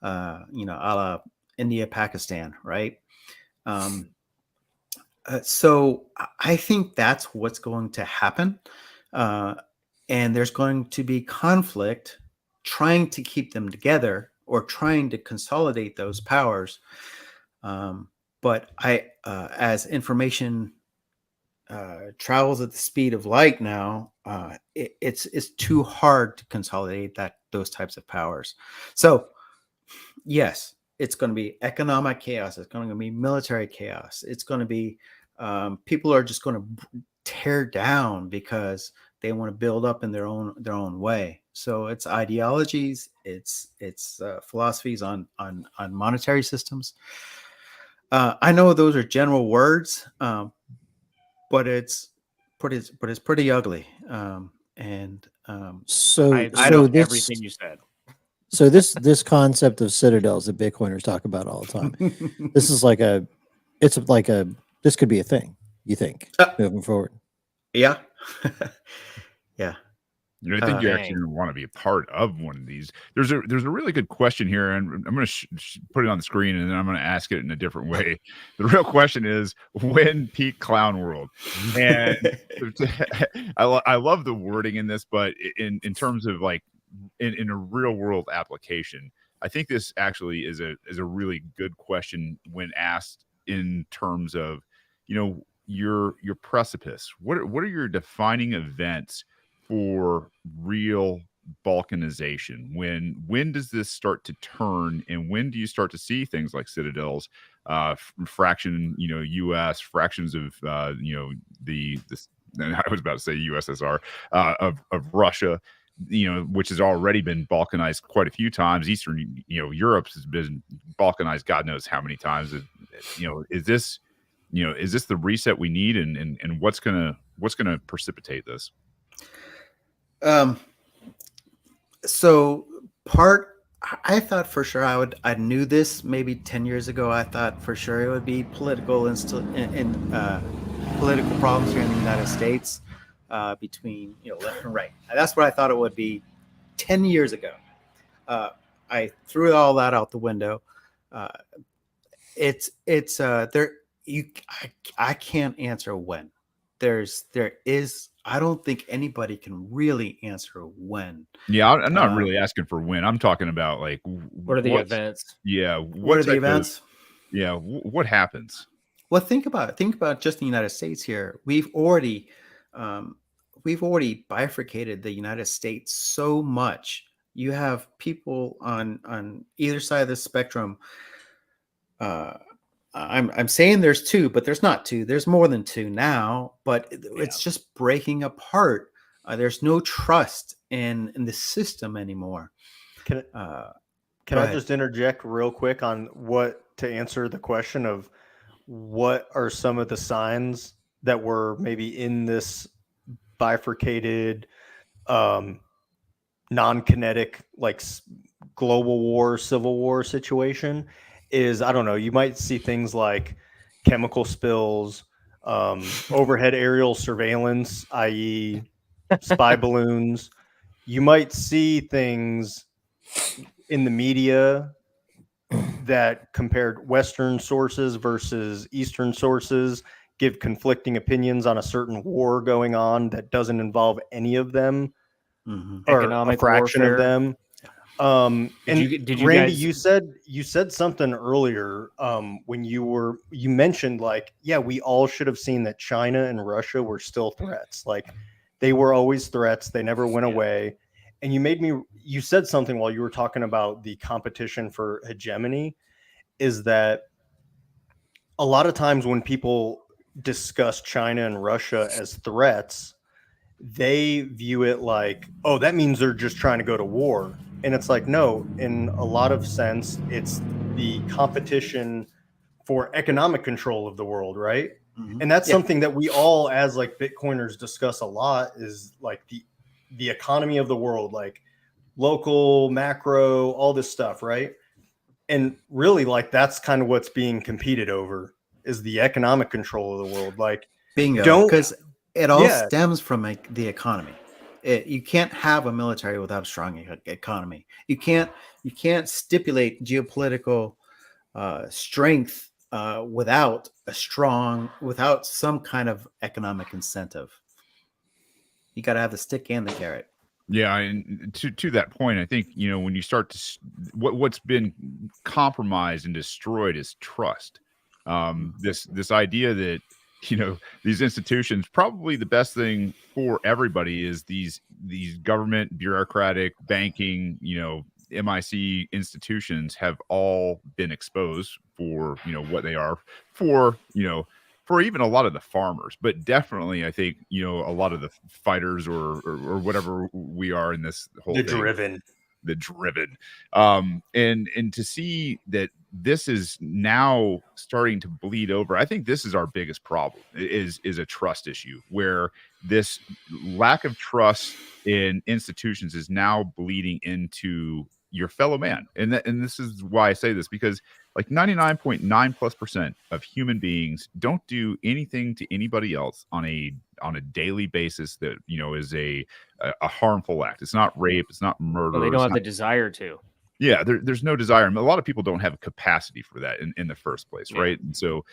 A la India, Pakistan, right? So I think that's what's going to happen. And there's going to be conflict trying to keep them together or trying to consolidate those powers. But as information travels at the speed of light now, it's too hard to consolidate those types of powers. So yes, it's going to be economic chaos. It's going to be military chaos. It's going to be people are just going to tear down because they want to build up in their own way. So it's ideologies, it's philosophies on monetary systems. I know those are general words, but it's pretty ugly. So I know everything you said. So this concept of citadels that Bitcoiners talk about all the time, this is this could be a thing, you think, moving forward? Yeah. Yeah. I think you're actually going to want to be a part of one of these. There's a really good question here, and I'm going to put it on the screen, and then I'm going to ask it in a different way. The real question is, when peak clown world? And I love the wording in this, but in terms of like in a real world application, I think this actually is a really good question when asked in terms of, your precipice. What are your defining events for real balkanization? When does this start to turn, and when do you start to see things like citadels, fraction, U.S. fractions of, I was about to say USSR, of Russia, which has already been balkanized quite a few times. Eastern, Europe has been balkanized God knows how many times. Is this the reset we need, and what's gonna precipitate this? So I thought for sure I knew this maybe 10 years ago. I thought for sure it would be political political problems here in the United States, between left and right. That's what I thought it would be 10 years ago. I threw all that out the window. I can't answer when. I don't think anybody can really answer when. Yeah, I'm not really asking for when. I'm talking about like what are the events? Yeah, what are the events? What happens? Well, think about just the United States here. We've already bifurcated the United States so much. You have people on either side of the spectrum. I'm saying there's two, but there's not two. There's more than two now, but it's just breaking apart. There's no trust in the system anymore. Can I just interject real quick on to answer the question of what are some of the signs that we're maybe in this bifurcated, non-kinetic, like global war, civil war situation? Is, I don't know, you might see things like chemical spills, overhead aerial surveillance, i.e. spy balloons. You might see things in the media that compared Western sources versus Eastern sources, give conflicting opinions on a certain war going on that doesn't involve any of them, or economic a fraction warfare of them. Did you Randy, guys... you said something earlier when you mentioned like, yeah, we all should have seen that China and Russia were still threats. Like they were always threats. They never went away. And you said something while you were talking about the competition for hegemony, is that a lot of times when people discuss China and Russia as threats, they view it like, oh, that means they're just trying to go to war. And it's like, no, in a lot of sense, it's the competition for economic control of the world, right? Mm-hmm. And that's something that we all, as like Bitcoiners, discuss a lot, is like the economy of the world, like local, macro, all this stuff, right? And really, like, that's kind of what's being competed over, is the economic control of the world. Like, bingo, because it all stems from the economy. You can't have a military without a strong economy. You can't stipulate geopolitical strength without some kind of economic incentive. You got to have the stick and the carrot. Yeah, and to that point, I think, you know, when you start to what's been compromised and destroyed is trust. This idea that, you know, these institutions, probably the best thing for everybody is these government, bureaucratic, banking, you know, MIC institutions have all been exposed for, you know, what they are, for, you know, for even a lot of the farmers, but definitely I think, you know, a lot of the fighters or whatever we are in this whole the driven. And to see that this is now starting to bleed over, I think this is our biggest problem, is a trust issue, where this lack of trust in institutions is now bleeding into your fellow man. And this is why I say this, because like 99.9+% of human beings don't do anything to anybody else on a daily basis that, you know, is a harmful act. It's not rape, it's not murder. Well, they don't have the desire to. Yeah, there's no desire. A lot of people don't have a capacity for that in the first place, right? And so,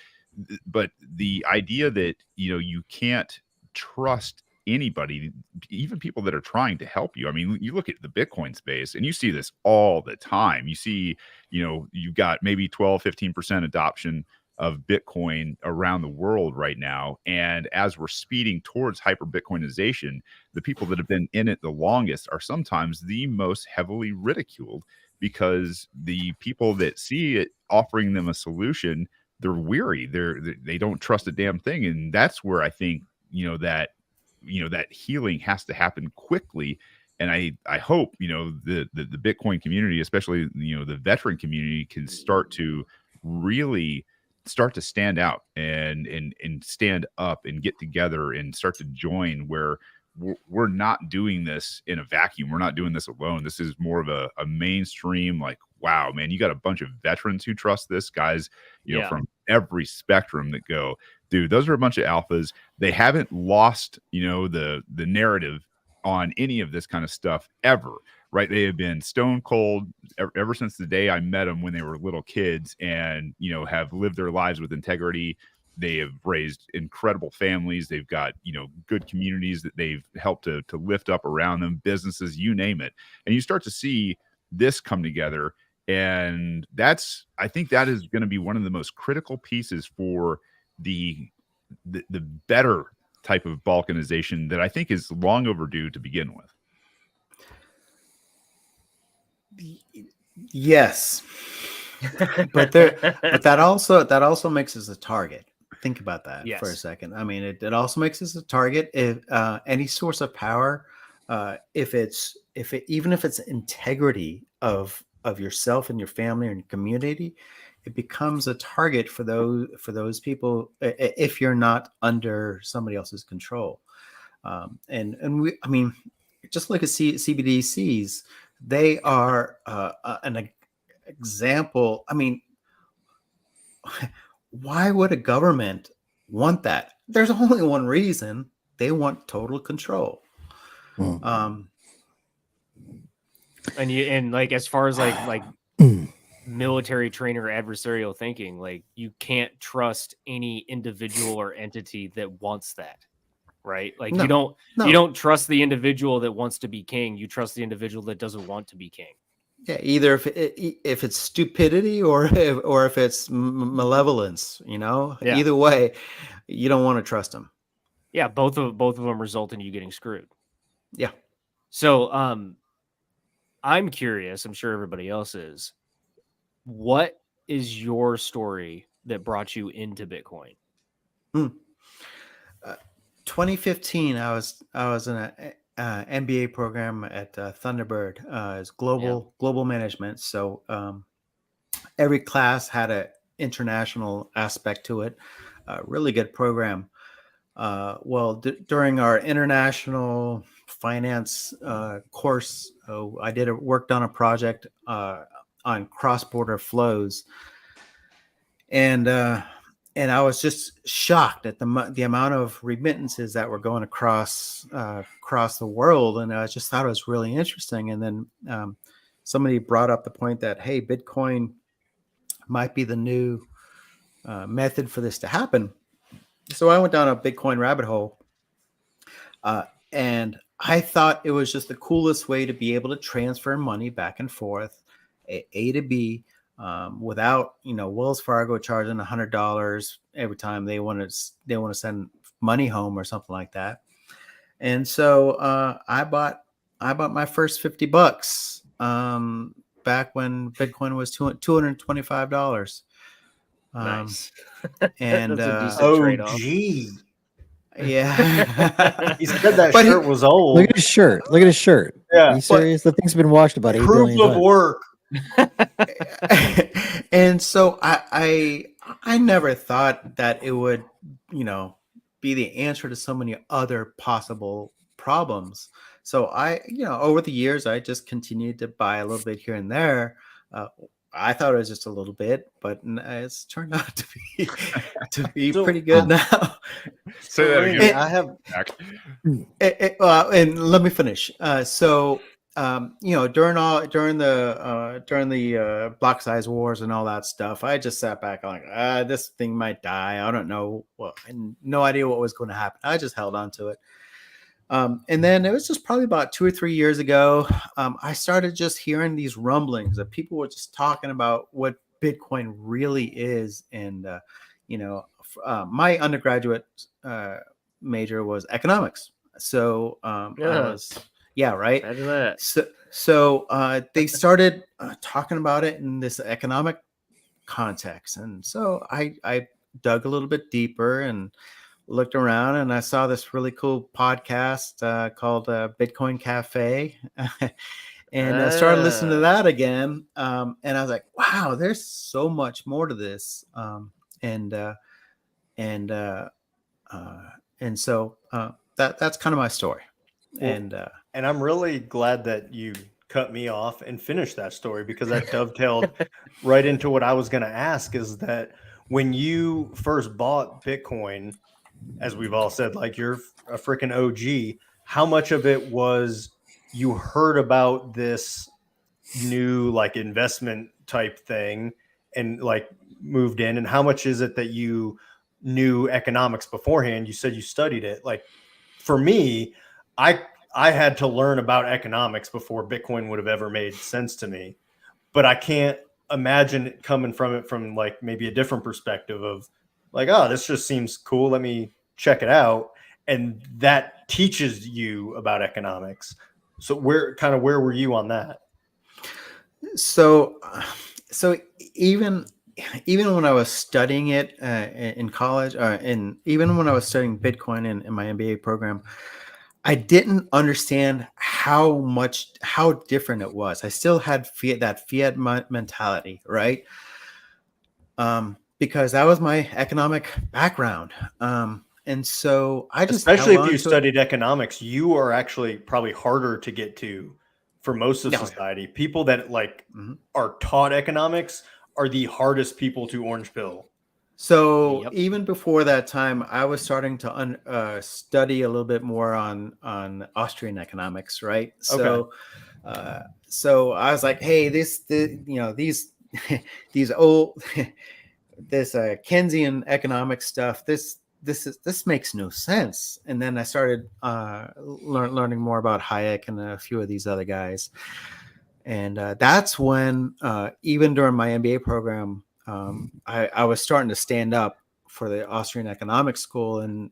but the idea that, you know, you can't trust anybody, even people that are trying to help you. I mean, you look at the Bitcoin space and you see this all the time. You see, you know, you've got maybe 12-15% adoption of Bitcoin around the world right now. And as we're speeding towards hyper Bitcoinization, the people that have been in it the longest are sometimes the most heavily ridiculed, because the people that see it offering them a solution, they're weary. They don't trust a damn thing. And that's where I think, that healing has to happen quickly. And I hope, the Bitcoin community, especially, the veteran community, can start to really start to stand out and stand up and get together and start to join, where we're not doing this in a vacuum. We're not doing this alone. This is more of a mainstream, like, wow, man, you got a bunch of veterans who trust this, guys, from every spectrum that go, dude, those are a bunch of alphas. They haven't lost, the narrative on any of this kind of stuff ever, right? They have been stone cold ever since the day I met them when they were little kids, and, have lived their lives with integrity. They have raised incredible families. They've got, good communities that they've helped to lift up around them, businesses, you name it. And you start to see this come together. And I think that is going to be one of the most critical pieces for the better type of balkanization that I think is long overdue to begin with. Yes. but that also makes us a target. Think about that for a second. I mean, it also makes us a target. If any source of power, even if it's integrity of yourself and your family and your community, it becomes a target for those people if you're not under somebody else's control. And just look at CBDCs. They are an example. I mean, why would a government want that? There's only one reason: they want total control. And as far as like military trainer adversarial thinking, like, you can't trust any individual or entity that wants that, right? Like, you don't trust the individual that wants to be king. You trust the individual that doesn't want to be king. Yeah, either if it's stupidity or if it's malevolence, either way, you don't want to trust them. Yeah, both of them result in you getting screwed. Yeah. So I'm curious, I'm sure everybody else is. What is your story that brought you into Bitcoin? 2015, I was in a MBA program at Thunderbird. It's global management. So every class had an international aspect to it. Really good program. During our international finance course, I worked on a project on cross-border flows, and I was just shocked at the amount of remittances that were going across the world, and I just thought it was really interesting. And then somebody brought up the point that, hey, Bitcoin might be the new method for this to happen. So I went down a Bitcoin rabbit hole, and I thought it was just the coolest way to be able to transfer money back and forth, A to B, without Wells Fargo charging $100 every time they want to send money home or something like that. And so I bought my first $50 back when Bitcoin was $225. Nice. And That's a decent trade-off. Yeah. He said that shirt was old. Look at his shirt. Yeah. Are you serious? The thing's been washed about 8 Proof billion of times. work. And so I never thought that it would, be the answer to so many other possible problems. So over the years, I just continued to buy a little bit here and there. I thought it was just a little bit, but it's turned out to be pretty good now. Say that again. I have. And let me finish. During the block size wars and all that stuff, I just sat back like, this thing might die. I don't know. Well, and no idea what was going to happen. I just held on to it. And then it was just probably about 2 or 3 years ago, I started just hearing these rumblings that people were just talking about what Bitcoin really is. And, my undergraduate major was economics. So right. Imagine that. So they started talking about it in this economic context. And so I dug a little bit deeper and looked around, and I saw this really cool podcast called Bitcoin Cafe, and I started listening to that again. And I was like, wow, there's so much more to this. And so that's kind of my story. Well, and I'm really glad that you cut me off and finished that story, because that dovetailed right into what I was going to ask, is that when you first bought Bitcoin, as we've all said, like, you're a freaking OG, how much of it was you heard about this new like investment type thing and like moved in, and how much is it that you knew economics beforehand? You said you studied it. Like, for me, I had to learn about economics before Bitcoin would have ever made sense to me, but I can't imagine it coming from like maybe a different perspective of like, oh, this just seems cool, let me check it out. And that teaches you about economics. So where were you on that? So even when I was studying it in college, and even when I was studying Bitcoin in my MBA program, I didn't understand how different it was. I still had fiat mentality, right? Because that was my economic background. And so I just, especially if you studied economics, you are actually probably harder to get to for most of society. People that are taught economics are the hardest people to orange pill. So even before that time, I was starting to study a little bit more on Austrian economics, right? So, so I was like, hey, these old this Keynesian economic stuff, this makes no sense. And then I started learning more about Hayek and a few of these other guys, and that's when even during my MBA program, I was starting to stand up for the Austrian Economics School, and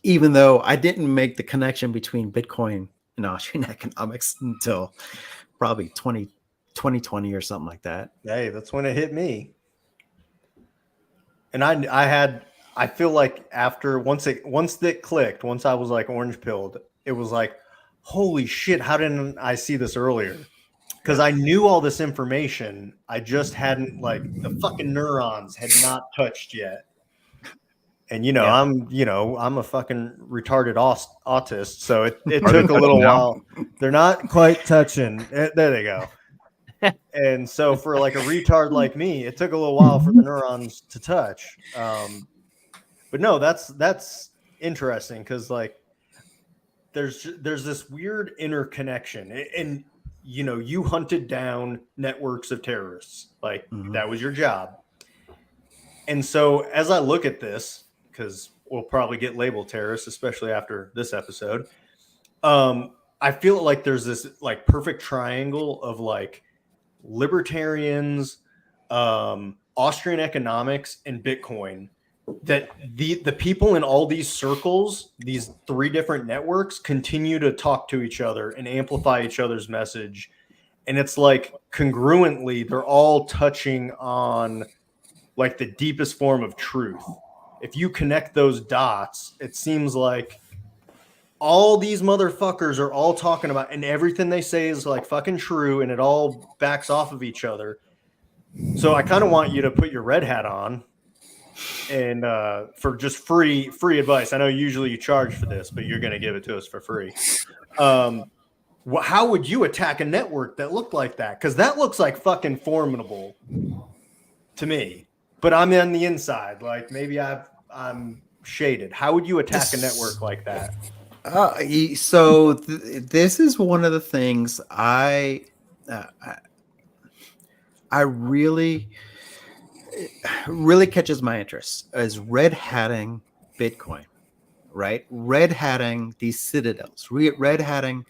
even though I didn't make the connection between Bitcoin in Austrian economics until probably 2020 or something like that. Hey, that's when it hit me. And I feel like after once it clicked, once I was like orange pilled, it was like, holy shit, how didn't I see this earlier? Because I knew all this information. I just hadn't, like, the fucking neurons had not touched yet. And I'm a fucking retarded autist, so it took a little while. They're not quite touching. There they go. And so for like a retard like me, it took a little while for the neurons to touch. But no, that's interesting because like there's this weird interconnection, and you hunted down networks of terrorists, like that was your job. And so as I look at this, because we'll probably get labeled terrorists, especially after this episode, I feel like there's this like perfect triangle of like libertarians, Austrian economics, and Bitcoin, that the people in all these circles, these three different networks, continue to talk to each other and amplify each other's message. And it's like congruently, they're all touching on like the deepest form of truth. If you connect those dots, it seems like all these motherfuckers are all talking about, and everything they say is like fucking true, and it all backs off of each other. So I kind of want you to put your red hat on and for just free advice. I know usually you charge for this, but you're going to give it to us for free. How would you attack a network that looked like that? Because that looks like fucking formidable to me. But I'm on the inside. Like maybe I'm shaded. How would you attack a network like that? So this is one of the things I really catches my interest is red hatting Bitcoin, right? Red hatting these citadels, red hatting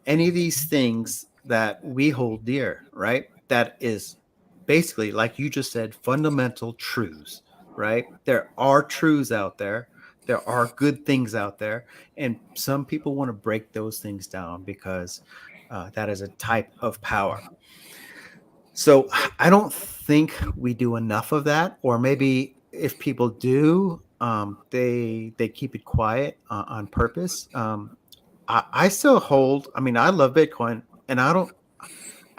any of these things that we hold dear, right? That is basically, like you just said, fundamental truths, right? There are truths out there. There are good things out there. And some people want to break those things down because that is a type of power. So I don't think we do enough of that. Or maybe if people do, they keep it quiet on purpose. I still hold, I mean, I love Bitcoin, and I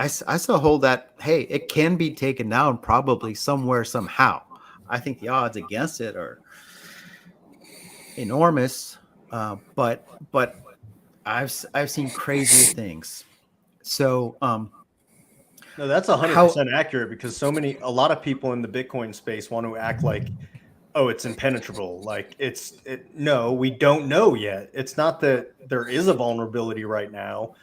still hold that, hey, it can be taken down probably somewhere, somehow. I think the odds against it are enormous, but I've seen crazy things. So no, that's 100% accurate, because a lot of people in the Bitcoin space want to act like, oh, it's impenetrable. Like no, we don't know yet. It's not that there is a vulnerability right now.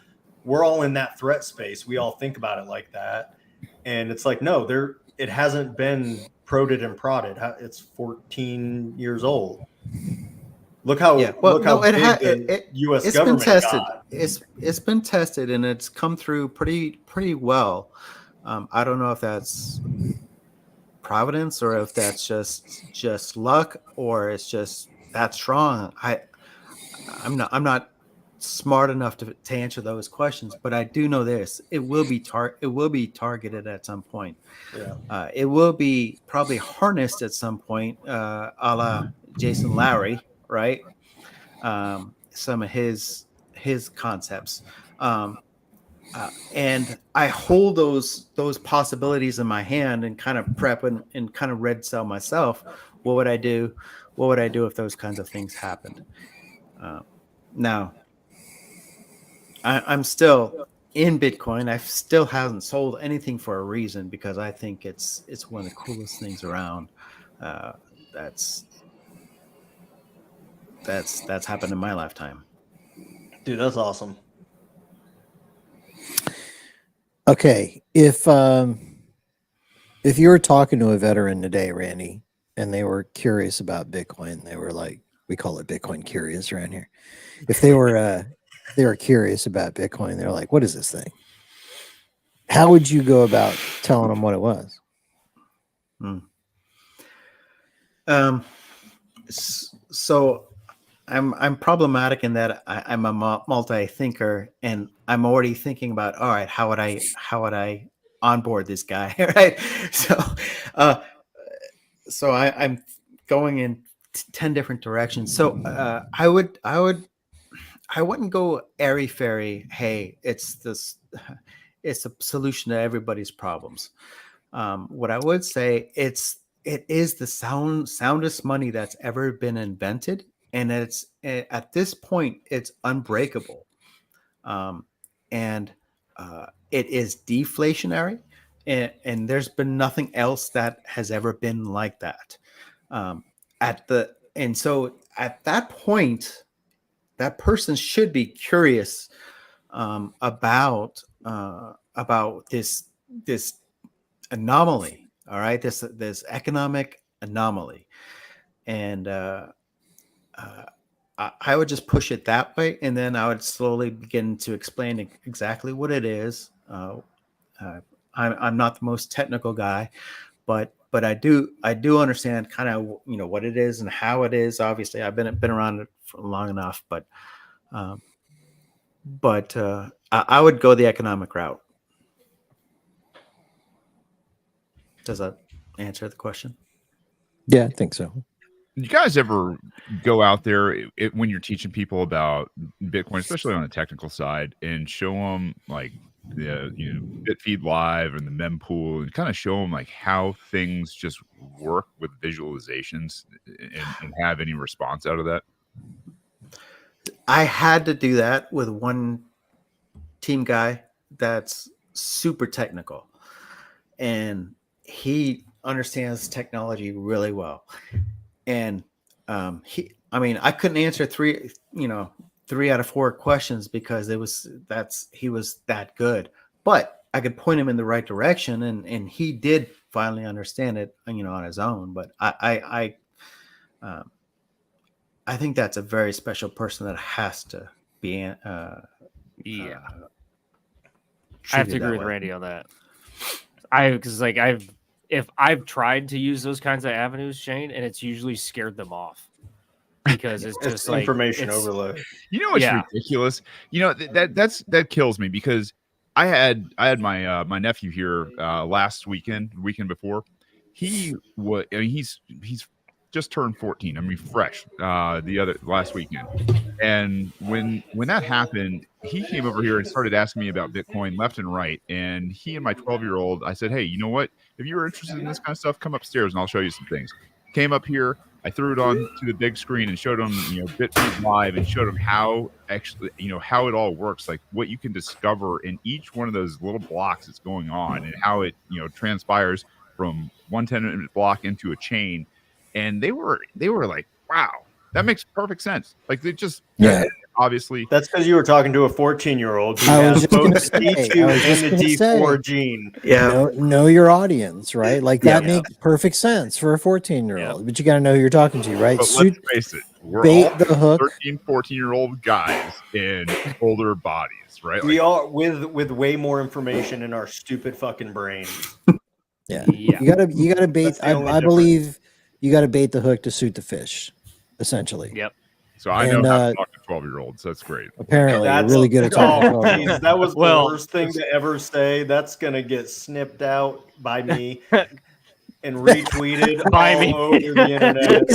We're all in that threat space. We all think about it like that. And it's like, no, it hasn't been prodded and prodded. It's 14 years old. Look how big the U.S. government got. It's been tested, and it's come through pretty well. I don't know if that's providence or if that's just luck, or it's just that strong. I'm not smart enough to answer those questions, but I do know this: it will be targeted at some point. Yeah. It will be probably harnessed at some point, a la Jason Lowery, right? Some of his concepts, and I hold those possibilities in my hand and kind of prep and kind of red cell myself. What would I do? What would I do if those kinds of things happened? Now, I'm still in Bitcoin. I still haven't sold anything for a reason, because I think it's one of the coolest things around. That's happened in my lifetime. Dude, that's awesome. Okay, if you were talking to a veteran today, Randy, and they were curious about Bitcoin, they were like, we call it Bitcoin curious around here. If they were curious about Bitcoin, they're like, what is this thing? How would you go about telling them what it was? So I'm problematic in that I'm a multi-thinker, and I'm already thinking about, all right, how would I onboard this guy, right? Uh, I'm going in 10 different directions. So I wouldn't go airy fairy. Hey, it's a solution to everybody's problems. What I would say, it is the soundest money that's ever been invented, and it's at this point it's unbreakable, and it is deflationary, and there's been nothing else that has ever been like that. So at that point, that person should be curious about this anomaly. All right, this economic anomaly, and I would just push it that way, and then I would slowly begin to explain exactly what it is. I'm not the most technical guy, but I do understand kind of what it is and how it is. Obviously, I've been around it for long enough, but I would go the economic route. Does that answer the question? Yeah, I think so. You guys ever go out there when you're teaching people about Bitcoin, especially on the technical side, and show them like the Bitfeed Live and the mempool, and kind of show them like how things just work with visualizations, and have any response out of that? I had to do that with one team guy that's super technical, and he understands technology really well. And I couldn't answer three out of 4 questions because he was that good, but I could point him in the right direction, and he did finally understand it, on his own. But I think that's a very special person that has to be. I have to agree with Randy on that. If I've tried to use those kinds of avenues, Shane, and it's usually scared them off because it's just like information overload. What's ridiculous? That kills me, because I had my my nephew here last weekend before. He's just turned 14. I mean, fresh last weekend. And when that happened, he came over here and started asking me about Bitcoin left and right. And he and my 12-year-old, I said, hey, you know what? If you're interested in this kind of stuff, come upstairs and I'll show you some things. Came up here, I threw it on to the big screen and showed him, Bitfeed Live, and showed him how actually, how it all works, like what you can discover in each one of those little blocks that's going on, and how it, transpires from one 10-minute block into a chain. And they were like, wow, that makes perfect sense. Like, they just, obviously. That's because you were talking to a 14-year-old who has both the D2 and the D4 gene. Yeah. Know your audience, right? Like, that makes perfect sense for a 14-year-old, but you got to know who you're talking to, right? But let's face it, we're all the hook. 13, 14-year-old guys in older bodies, right? We are with way more information in our stupid fucking brains. Yeah. You gotta bait. I believe you got to bait the hook to suit the fish, essentially. Yep. So I know how to talk to 12-year-olds. So that's great. Apparently, you're really good at talking. That was the worst thing to ever say. That's gonna get snipped out by me and retweeted all over the internet.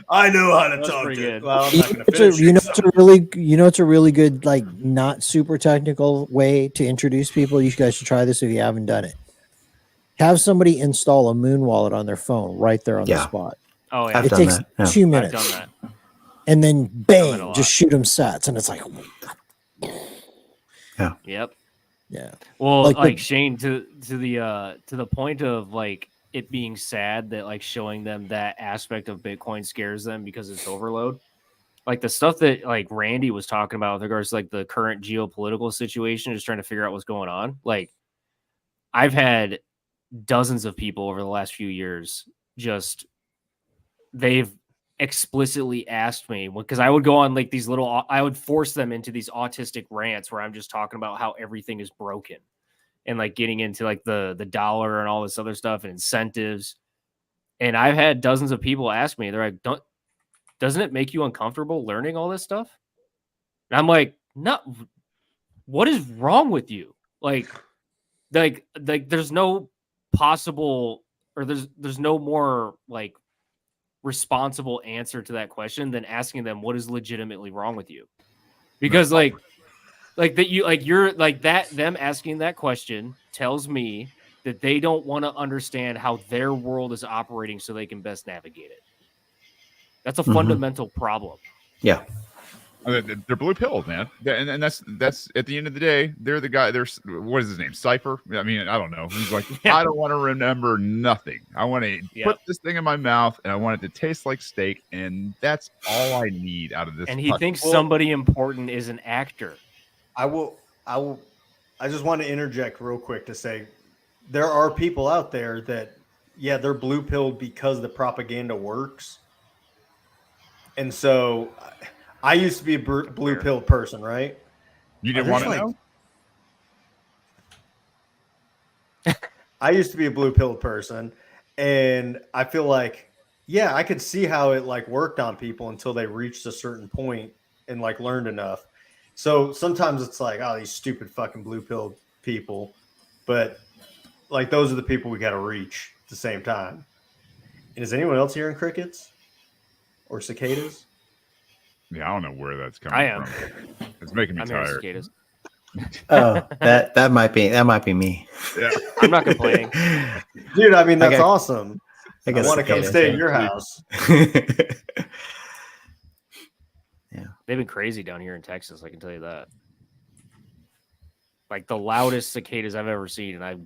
I know how to talk to. Well, I'm not gonna finish. It's a really good, like, not super technical way to introduce people. You guys should try this if you haven't done it. Have somebody install a Moon wallet on their phone right there on the spot. Oh yeah, it takes 2 minutes. I've done that. And then bang, just shoot them sats, and it's like, Yep. Yeah. Well, like Shane, to the point of like it being sad that like showing them that aspect of Bitcoin scares them because it's overload. Like the stuff that like Randy was talking about with regards to like the current geopolitical situation, just trying to figure out what's going on. Like, I've had dozens of people over the last few years, they've explicitly asked me, because I would go on like these I would force them into these autistic rants where I'm just talking about how everything is broken and like getting into like the dollar and all this other stuff and incentives. And I've had dozens of people ask me, they're like, doesn't it make you uncomfortable learning all this stuff? And I'm like, no, what is wrong with you? Like there's no possible, or there's no more like responsible answer to that question than asking them what is legitimately wrong with you. Because like that you're like that, them asking that question tells me that they don't want to understand how their world is operating so they can best navigate it. That's a fundamental problem. Yeah. They're blue pilled, man, and that's at the end of the day, they're the guy. There's what is his name, Cypher? I mean, I don't know. He's like, I don't want to remember nothing. I want to put this thing in my mouth, and I want it to taste like steak, and that's all I need out of this. And he thinks somebody important is an actor. I just want to interject real quick to say there are people out there that, yeah, they're blue pilled because the propaganda works, and so. I used to be a blue pill person, right? You didn't want to know? I used to be a blue pill person, and I feel like, yeah, I could see how it like worked on people until they reached a certain point and like learned enough. So sometimes it's like, oh, these stupid fucking blue pill people, but like those are the people we got to reach at the same time. And is anyone else hearing crickets or cicadas? Yeah, I don't know where that's coming from. It's making me tired. Oh, that might be me. Yeah, I'm not complaining, dude. I mean, that's awesome. I want to come stay at your house. Yeah, they've been crazy down here in Texas. I can tell you that. Like the loudest cicadas I've ever seen and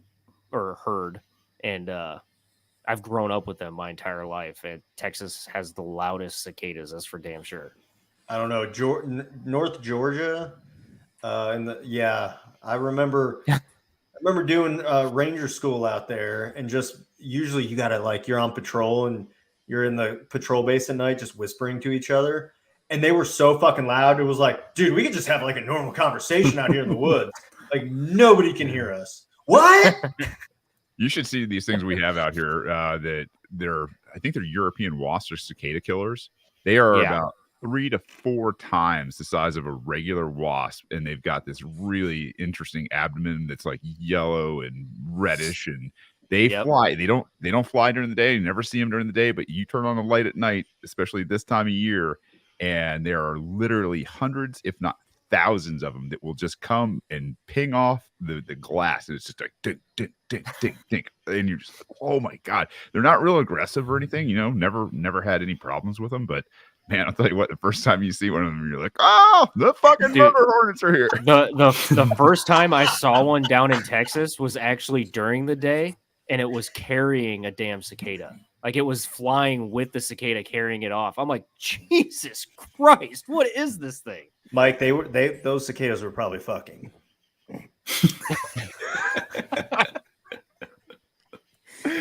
heard, and I've grown up with them my entire life. And Texas has the loudest cicadas. That's for damn sure. I don't know, North Georgia, I remember. I remember doing ranger school out there, and just usually you gotta like you're on patrol and you're in the patrol base at night, just whispering to each other, and they were so fucking loud. It was like, dude, we could just have like a normal conversation out here in the woods. Like nobody can hear us. What? You should see these things we have out here. That I think they're European wasps or cicada killers. They are about 3 to 4 times the size of a regular wasp, and they've got this really interesting abdomen that's like yellow and reddish, and they fly. They don't fly during the day. You never see them during the day, but you turn on the light at night, especially this time of year, and there are literally hundreds, if not thousands of them that will just come and ping off the glass. And it's just like ding, ding, ding, ding, ding. And you're just like, oh my God. They're not real aggressive or anything, never had any problems with them, but man, I'll tell you what, the first time you see one of them, you're like, oh, the fucking murder hornets are here. The first time I saw one down in Texas was actually during the day, and it was carrying a damn cicada. Like it was flying with the cicada, carrying it off. I'm like, Jesus Christ, what is this thing? Mike, those cicadas were probably fucking.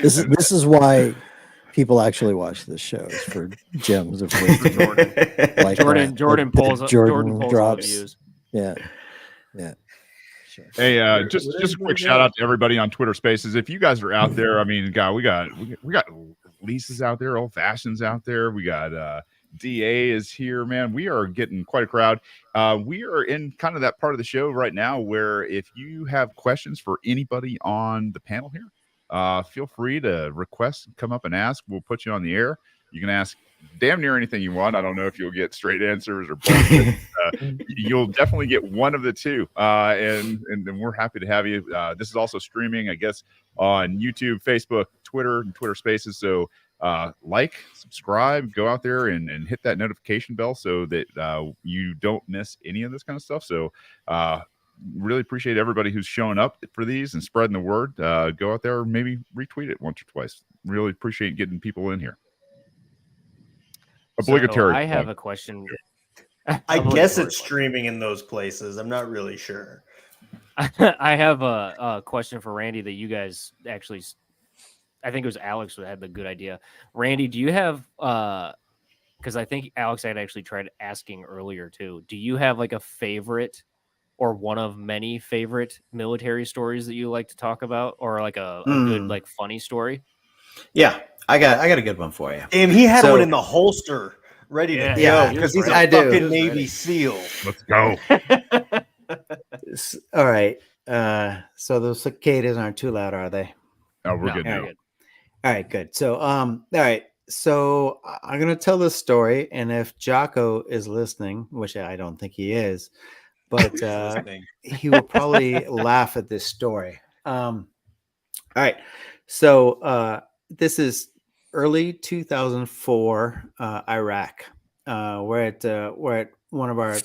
This is why people actually watch this show, is for gems of wisdom. Jordan pulls all the views. Yeah. Sure. Hey, just a quick shout out to everybody on Twitter Spaces. If you guys are out there, I mean, God, we got Lisa's out there, Old Fashioned's out there. We got DA is here, man. We are getting quite a crowd. We are in kind of that part of the show right now where if you have questions for anybody on the panel here, feel free to request, come up and ask. We'll put you on the air. You can ask damn near anything you want. I don't know if you'll get straight answers or bullshit. You'll definitely get one of the two. And we're happy to have you. This is also streaming, I guess, on YouTube, Facebook, Twitter, and Twitter Spaces. So subscribe, go out there and hit that notification bell so that you don't miss any of this kind of stuff. So really appreciate everybody who's showing up for these and spreading the word. Go out there, maybe retweet it once or twice. Really appreciate getting people in here. Obligatory. So I have a question. I guess it's streaming in those places. I'm not really sure. I have a question for Randy that you guys actually, I think it was Alex who had the good idea. Randy, do you have, because I think Alex had actually tried asking earlier too, do you have like a favorite or one of many favorite military stories that you like to talk about, or like a good, like funny story? Yeah, I got a good one for you. And he had one in the holster. ready to Yeah, go because he's a I do. fucking Navy SEAL. Let's go. All right. So those cicadas aren't too loud, are they? Oh, we're No, good very now. good. All right, good. So, all right. So I'm gonna tell this story, and if Jocko is listening, which I don't think he is, but Listening. he will probably laugh at this story. All right. So this is early 2004, Iraq. We're at one of our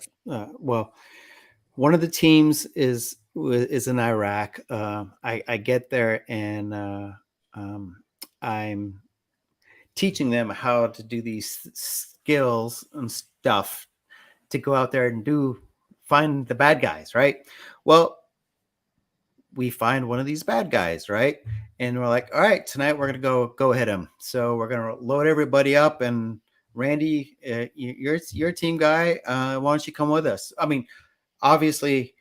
one of the teams is in Iraq. I get there and I'm teaching them how to do these skills and stuff to go out there and find the bad guys, right? Well, we find one of these bad guys, right? And we're like, all right, tonight we're gonna go hit him. So we're gonna load everybody up. And Randy, you're a team guy. Why don't you come with us? I mean, obviously,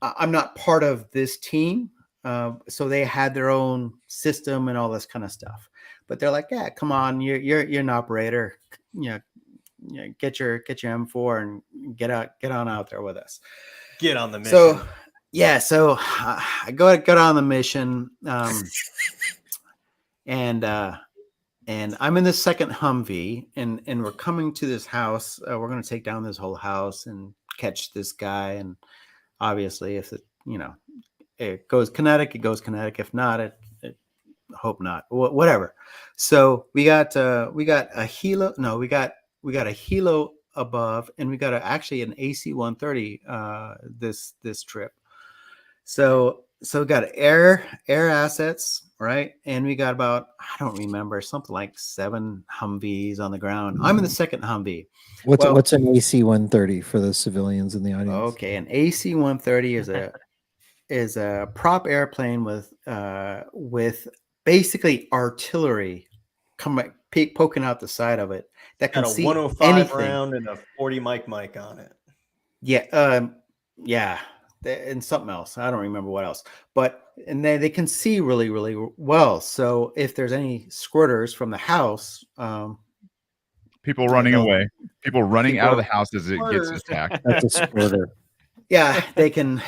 I'm not part of this team, so they had their own system and all this kind of stuff. But they're like, yeah, come on, you're an operator. Get your M4 and get on out there with us. Get on the mission. So yeah, so I go on the mission, and I'm in the second Humvee, and we're coming to this house. We're going to take down this whole house and catch this guy. And obviously, if it goes kinetic, it goes kinetic. If not, it hope not. Whatever. So we got a helo. No, we got a helo above, and we got actually an AC-130 this trip. So we got air assets, right? And we got about, I don't remember, something like 7 Humvees on the ground. I'm in the second Humvee. What's an AC-130 for the civilians in the audience? Okay, an AC-130 is a prop airplane with basically artillery poking out the side of it that can got a see 105 anything. round and a 40 mic on it. Yeah, yeah, and something else. I don't remember what else. And they can see really, really well. So if there's any squirters from the house, people running away, people running out of the house as it gets attacked. That's a squirter. Yeah, they can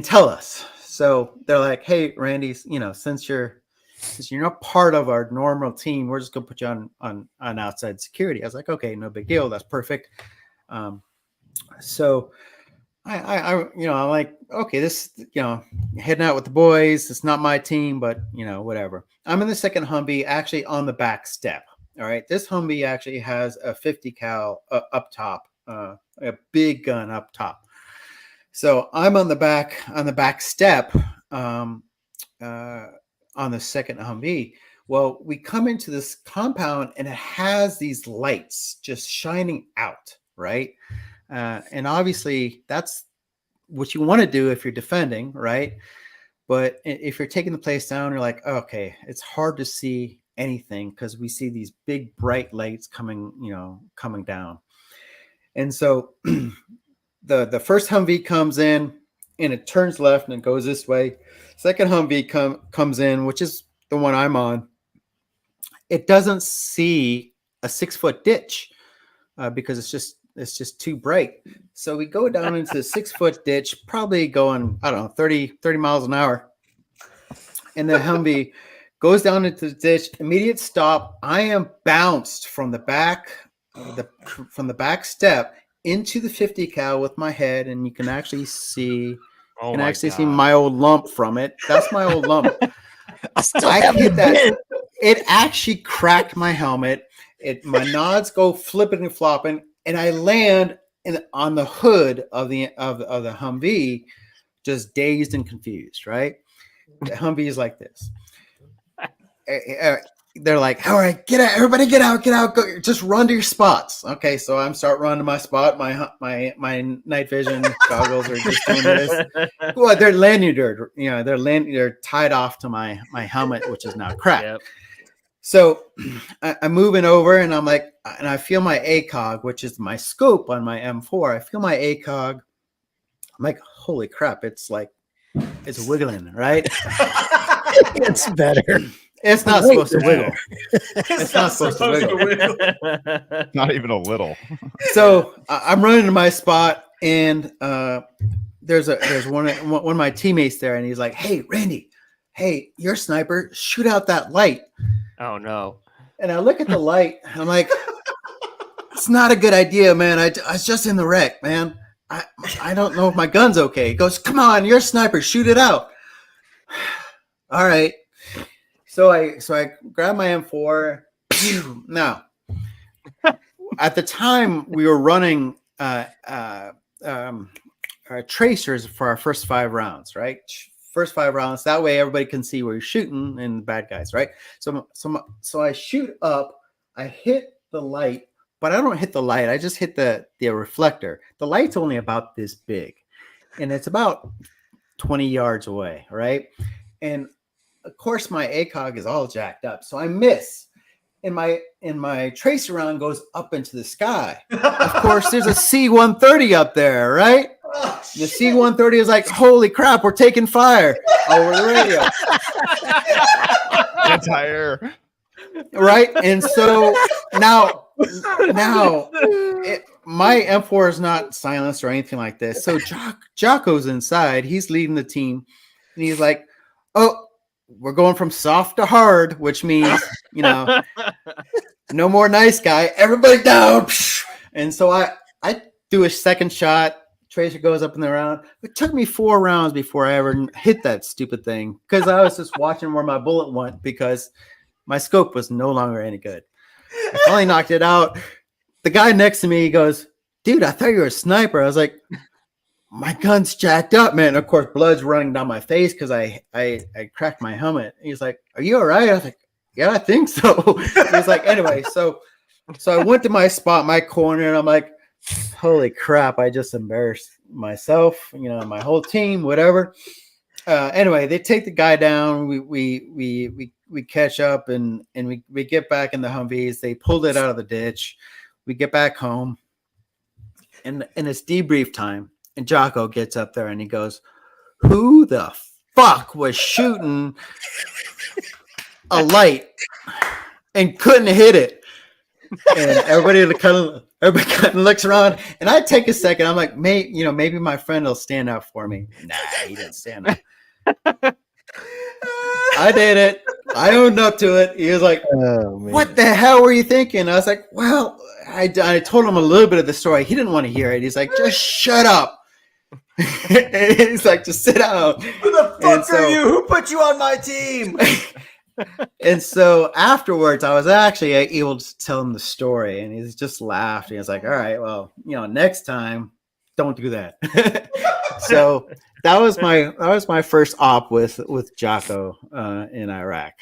tell us. So they're like, hey, Randy, since you're not part of our normal team, we're just gonna put you on outside security. I was like, okay, no big deal. That's perfect. So I'm like, okay, this, heading out with the boys. It's not my team, but whatever. I'm in the second Humvee, actually on the back step. All right, this Humvee actually has a 50 cal up top, a big gun up top. So I'm on the back step, on the second Humvee. Well, we come into this compound and it has these lights just shining out, right? And obviously that's what you want to do if you're defending, right? But if you're taking the place down, you're like, okay, it's hard to see anything because we see these big bright lights coming down. And so the first Humvee comes in and it turns left and it goes this way. Second Humvee comes in, which is the one I'm on. It doesn't see a 6-foot ditch because it's just too bright. So we go down into the 6-foot ditch, probably going, I don't know, 30 miles an hour. And the Humvee goes down into the ditch, immediate stop. I am bounced from the back step into the 50 cal with my head, and you can actually see see my old lump from it. That's my old lump. I hit that. It actually cracked my helmet. My nods go flipping and flopping, and I land on the hood of the Humvee, just dazed and confused. Right, the Humvee is like this. They're like, all right, get out, everybody, get out, go, just run to your spots. Okay, so I'm start running to my spot. My night vision goggles are just doing this. Well, they're lanyarded, they're tied off to my helmet, which is now cracked. Yep. So I'm moving over, and I'm like, and I feel my ACOG, which is my scope on my M4. I feel my ACOG. I'm like, holy crap! It's wiggling, right? It's better. It's not Wait, supposed to wiggle. It's not supposed to wiggle. Not even a little. So I'm running to my spot, and there's one of my teammates there, and he's like, "Hey, Randy, hey, you're a sniper. Shoot out that light." Oh no! And I look at the light, and I'm like, "It's not a good idea, man. I was just in the wreck, man. I don't know if my gun's okay." He goes, "Come on, you're a sniper. Shoot it out." All right. So I grab my M4. Now, at the time, we were running tracers for our first 5 rounds, right? First 5 rounds. That way, everybody can see where you're shooting and the bad guys, right? So I shoot up. I hit the light, but I don't hit the light. I just hit the reflector. The light's only about this big, and it's about 20 yards away, right? And of course, my ACOG is all jacked up, so I miss. And my tracer round goes up into the sky. Of course, there's a C-130 up there, right? Oh, The C-130 is like, holy crap, we're taking fire over the radio, Entire. right? And so now my M4 is not silenced or anything like this. So Jocko's inside. He's leading the team, and he's like, "Oh, we're going from soft to hard," which means, no more nice guy. Everybody down. And so I do a second shot. Tracer goes up in the round. It took me 4 rounds before I ever hit that stupid thing, because I was just watching where my bullet went, because my scope was no longer any good. I finally knocked it out. The guy next to me goes, "Dude, I thought you were a sniper." I was like, "My gun's jacked up, man." And of course, blood's running down my face because I cracked my helmet. He's like, "Are you all right?" I was like, "Yeah, I think so." He's like, "Anyway, so I went to my spot, my corner, and I'm like, holy crap, I just embarrassed myself, my whole team, whatever." Anyway, they take the guy down. We catch up, and we get back in the Humvees. They pulled it out of the ditch. We get back home, and it's debrief time. And Jocko gets up there and he goes, "Who the fuck was shooting a light and couldn't hit it?" And everybody kind of looks around, and I take a second. I'm like, maybe my friend will stand up for me. Nah, he didn't stand up. I did it. I owned up to it. He was like, Oh, man. "What the hell were you thinking?" I was like, "Well, I told him a little bit of the story. He didn't want to hear it. He's like, just shut up." He's like, "Just sit down." Who the fuck are you? Who put you on my team? And so afterwards, I was actually able to tell him the story, and he just laughed. He was like, "All right, well, next time, don't do that." So that was my first op with Jocko in Iraq.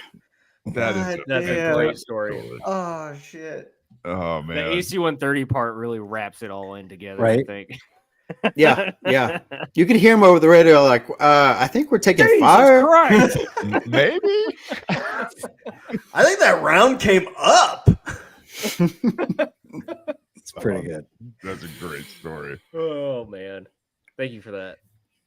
That's a great story. Oh shit. Oh The man. AC-130 part really wraps it all in together, Right. I think. Yeah. You could hear him over the radio, like, "I think we're taking fire." Christ. Maybe. I think that round came up. It's pretty good. That's a great story. Oh man, thank you for that.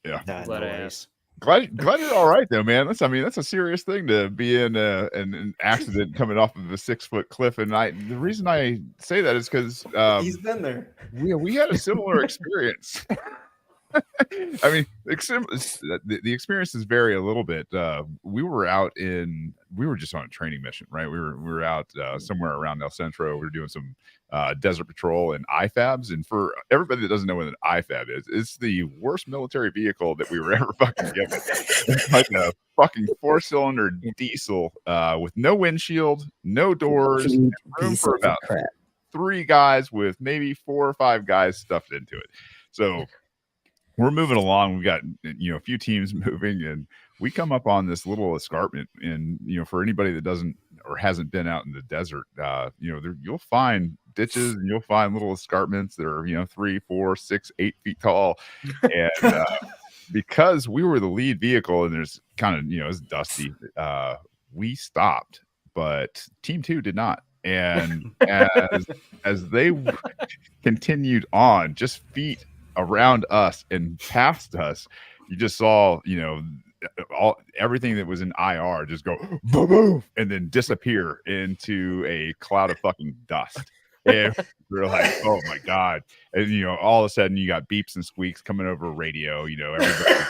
Yeah. Nah, Glad no I worries. asked. Glad you're all right though, man. That's a serious thing to be in an accident coming off of a 6-foot cliff. And the reason I say that is because He's been there. we had a similar experience. I mean, the experiences vary a little bit. We were just on a training mission, right? We were out somewhere around El Centro. We were doing some desert patrol and IFABs. And for everybody that doesn't know what an IFAB is, it's the worst military vehicle that we were ever fucking given. It's like a fucking 4-cylinder diesel with no windshield, no doors, and room Piece for of about crap. 3 guys with maybe 4 or 5 guys stuffed into it. So we're moving along. We've got a few teams moving, and we come up on this little escarpment. And for anybody that doesn't or hasn't been out in the desert, you'll find ditches and you'll find little escarpments that are 3, 4, 6, 8 feet tall. And because we were the lead vehicle, and there's kind of it's dusty, we stopped, but Team 2 did not. And as they continued on, just feet around us and past us, you just saw everything that was in IR just go boom, boom, and then disappear into a cloud of fucking dust. And we're like, oh my God. And all of a sudden you got beeps and squeaks coming over radio, everybody,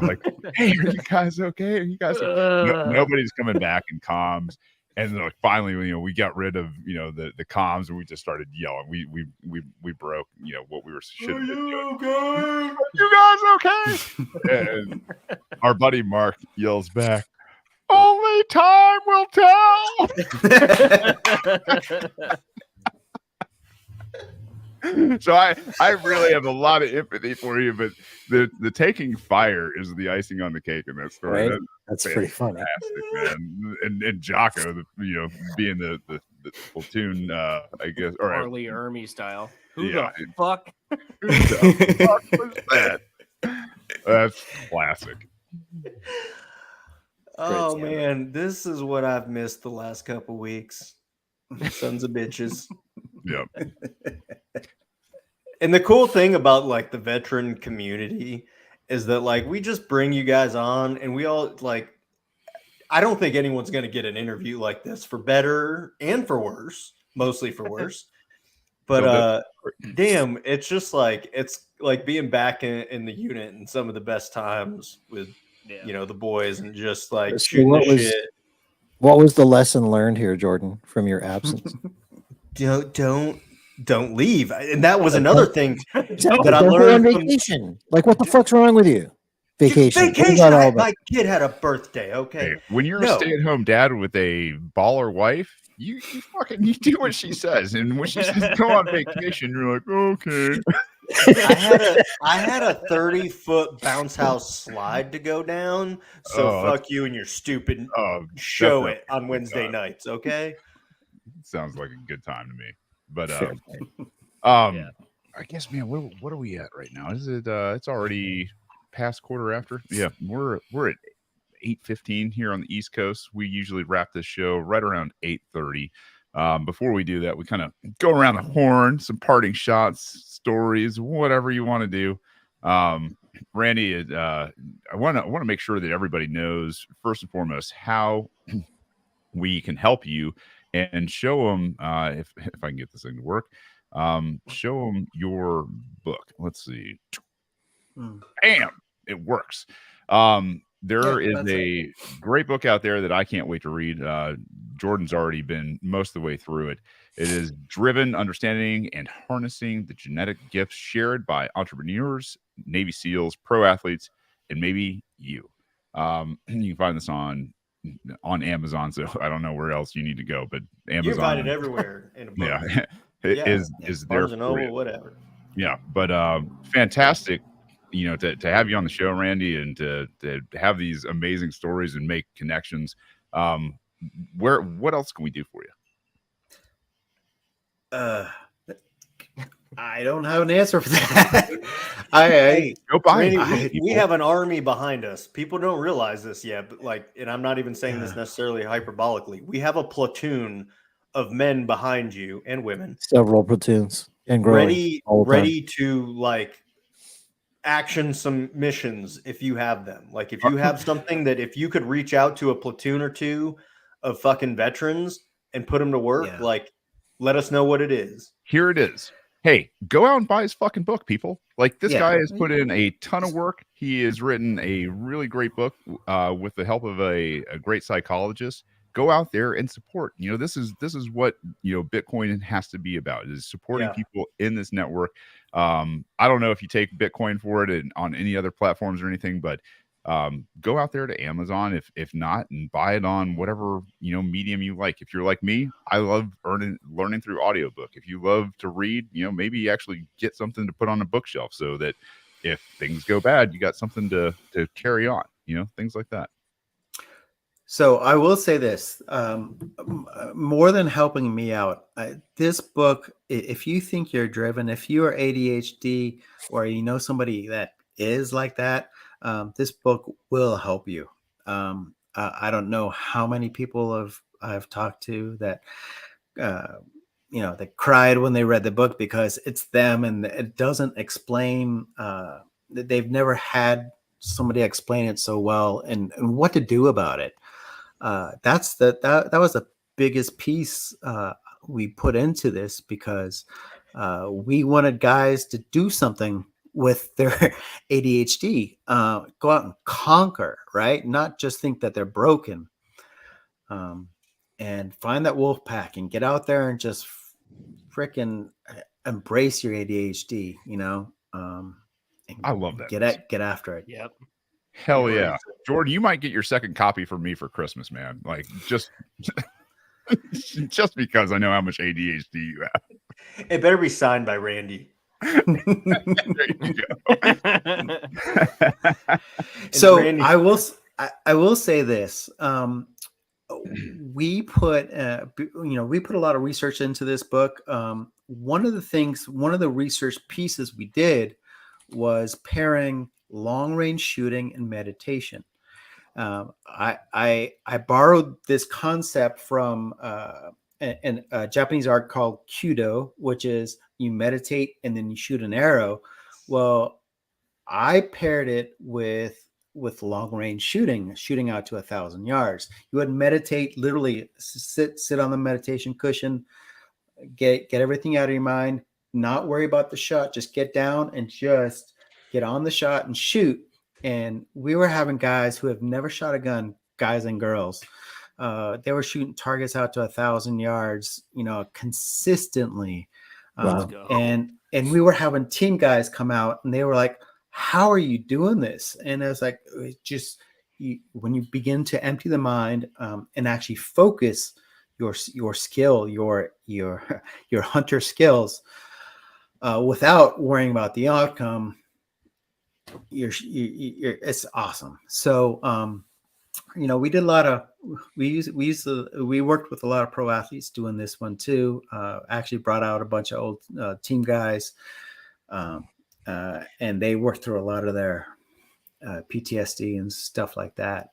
like, hey, are you guys okay? Are you guys okay? Nobody's coming back in comms. And then, like, finally, we got rid of the comms, and we just started yelling. We broke what we should have been doing. Okay? Are you guys okay? And our buddy Mark yells back, "Only time will tell." So I really have a lot of empathy for you, but the taking fire is the icing on the cake in that story. Right? That's pretty funny, man. And Jocko, being the platoon, I guess, or Harley Ermy style. Who Yeah. the fuck? Who the fuck was that? That's classic. Oh man, this is what I've missed the last couple weeks. Sons of bitches. Yep. And the cool thing about like the veteran community is that like we just bring you guys on and we all like, I don't think anyone's going to get an interview like this for better and for worse, mostly for worse. But damn, it's just like, it's like being back in the unit and some of the best times with, the boys and just like shooting the shit. What was the lesson learned here, Jordan, from your absence? Don't leave. And that was another thing that I Don't go learned on from vacation. Like, what the fuck's wrong with you? Vacation. My kid had a birthday. Okay. Hey, when you're a stay-at-home dad with a baller wife, you do what she says, and when she says go on vacation, you're like, okay. I had a 30-foot bounce house slide to go down. So fuck you and your stupid show it on Wednesday nights. Okay. Sounds like a good time to me. But I guess, man, what are we at right now? Is it it's already past quarter after? Yeah, we're at 8:15 here on the East Coast. We usually wrap this show right around 8:30. Before we do that, we kind of go around the horn, some parting shots, stories, whatever you want to do. Randy, I want to make sure that everybody knows first and foremost how we can help you. And show them, if I can get this thing to work, show them your book. Let's see. Bam! It works. There is a great book out there that I can't wait to read. Jordan's already been most of the way through it. It is Driven, Understanding and Harnessing the Genetic Gifts Shared by Entrepreneurs, Navy SEALs, Pro Athletes, and maybe you. You can find this on Amazon, so I don't know where else you need to go, but Amazon. You can find it everywhere in a book. Is there for Noble, whatever. Yeah, but fantastic, to have you on the show, Randy, and to have these amazing stories and make connections. What else can we do for you? I don't have an answer for that. We have an army behind us. People don't realize this yet, but and I'm not even saying this necessarily hyperbolically. We have a platoon of men behind you and women. Several platoons and growing. Ready to action some missions if you have them. Like if you have something that if you could reach out to a platoon or two of fucking veterans and put them to work, let us know what it is. Here it is. Hey, go out and buy his fucking book, people. Like this guy has put in a ton of work. He has written a really great book with the help of a great psychologist. Go out there and support. This is what Bitcoin has to be about, is supporting people in this network. I don't know if you take Bitcoin for it on any other platforms or anything, but go out there to Amazon if not, and buy it on whatever medium you like. If you're like me, I love learning through audiobook. If you love to read, maybe you actually get something to put on a bookshelf so that if things go bad, you got something to carry on, things like that. So I will say this, more than helping me out, this book, if you think you're driven, if you are ADHD or somebody that is like that, this book will help you. I don't know how many people I've talked to that, that cried when they read the book because it's them and it doesn't explain that they've never had somebody explain it so well and what to do about it. That was the biggest piece we put into this, because we wanted guys to do something with their ADHD, go out and conquer, right? Not just think that they're broken, and find that wolf pack and get out there and just freaking embrace your ADHD, I love that. Get after it. Yep. Hell yeah. Jordan, you might get your second copy for me for Christmas, man. Like, just because I know how much ADHD you have. It better be signed by Randy. There you go. So Randy, I will say this. We put we put a lot of research into this book. One of the research pieces we did was pairing long range shooting and meditation. I borrowed this concept from a Japanese art called Kyudo, which is you meditate and then you shoot an arrow. Well, I paired it with long range shooting out to 1,000 yards. You would meditate, literally sit on the meditation cushion, get everything out of your mind, not worry about the shot, just get down and just get on the shot and shoot. And we were having guys who have never shot a gun, guys and girls. They were shooting targets out to 1,000 yards, consistently. Wow. And we were having team guys come out and they were like, how are you doing this? And I was like, when you begin to empty the mind and actually focus your skill, your hunter skills, without worrying about the outcome, it's awesome. So we did a lot of we worked with a lot of pro athletes doing this one too. Actually brought out a bunch of old team guys, and they worked through a lot of their PTSD and stuff like that.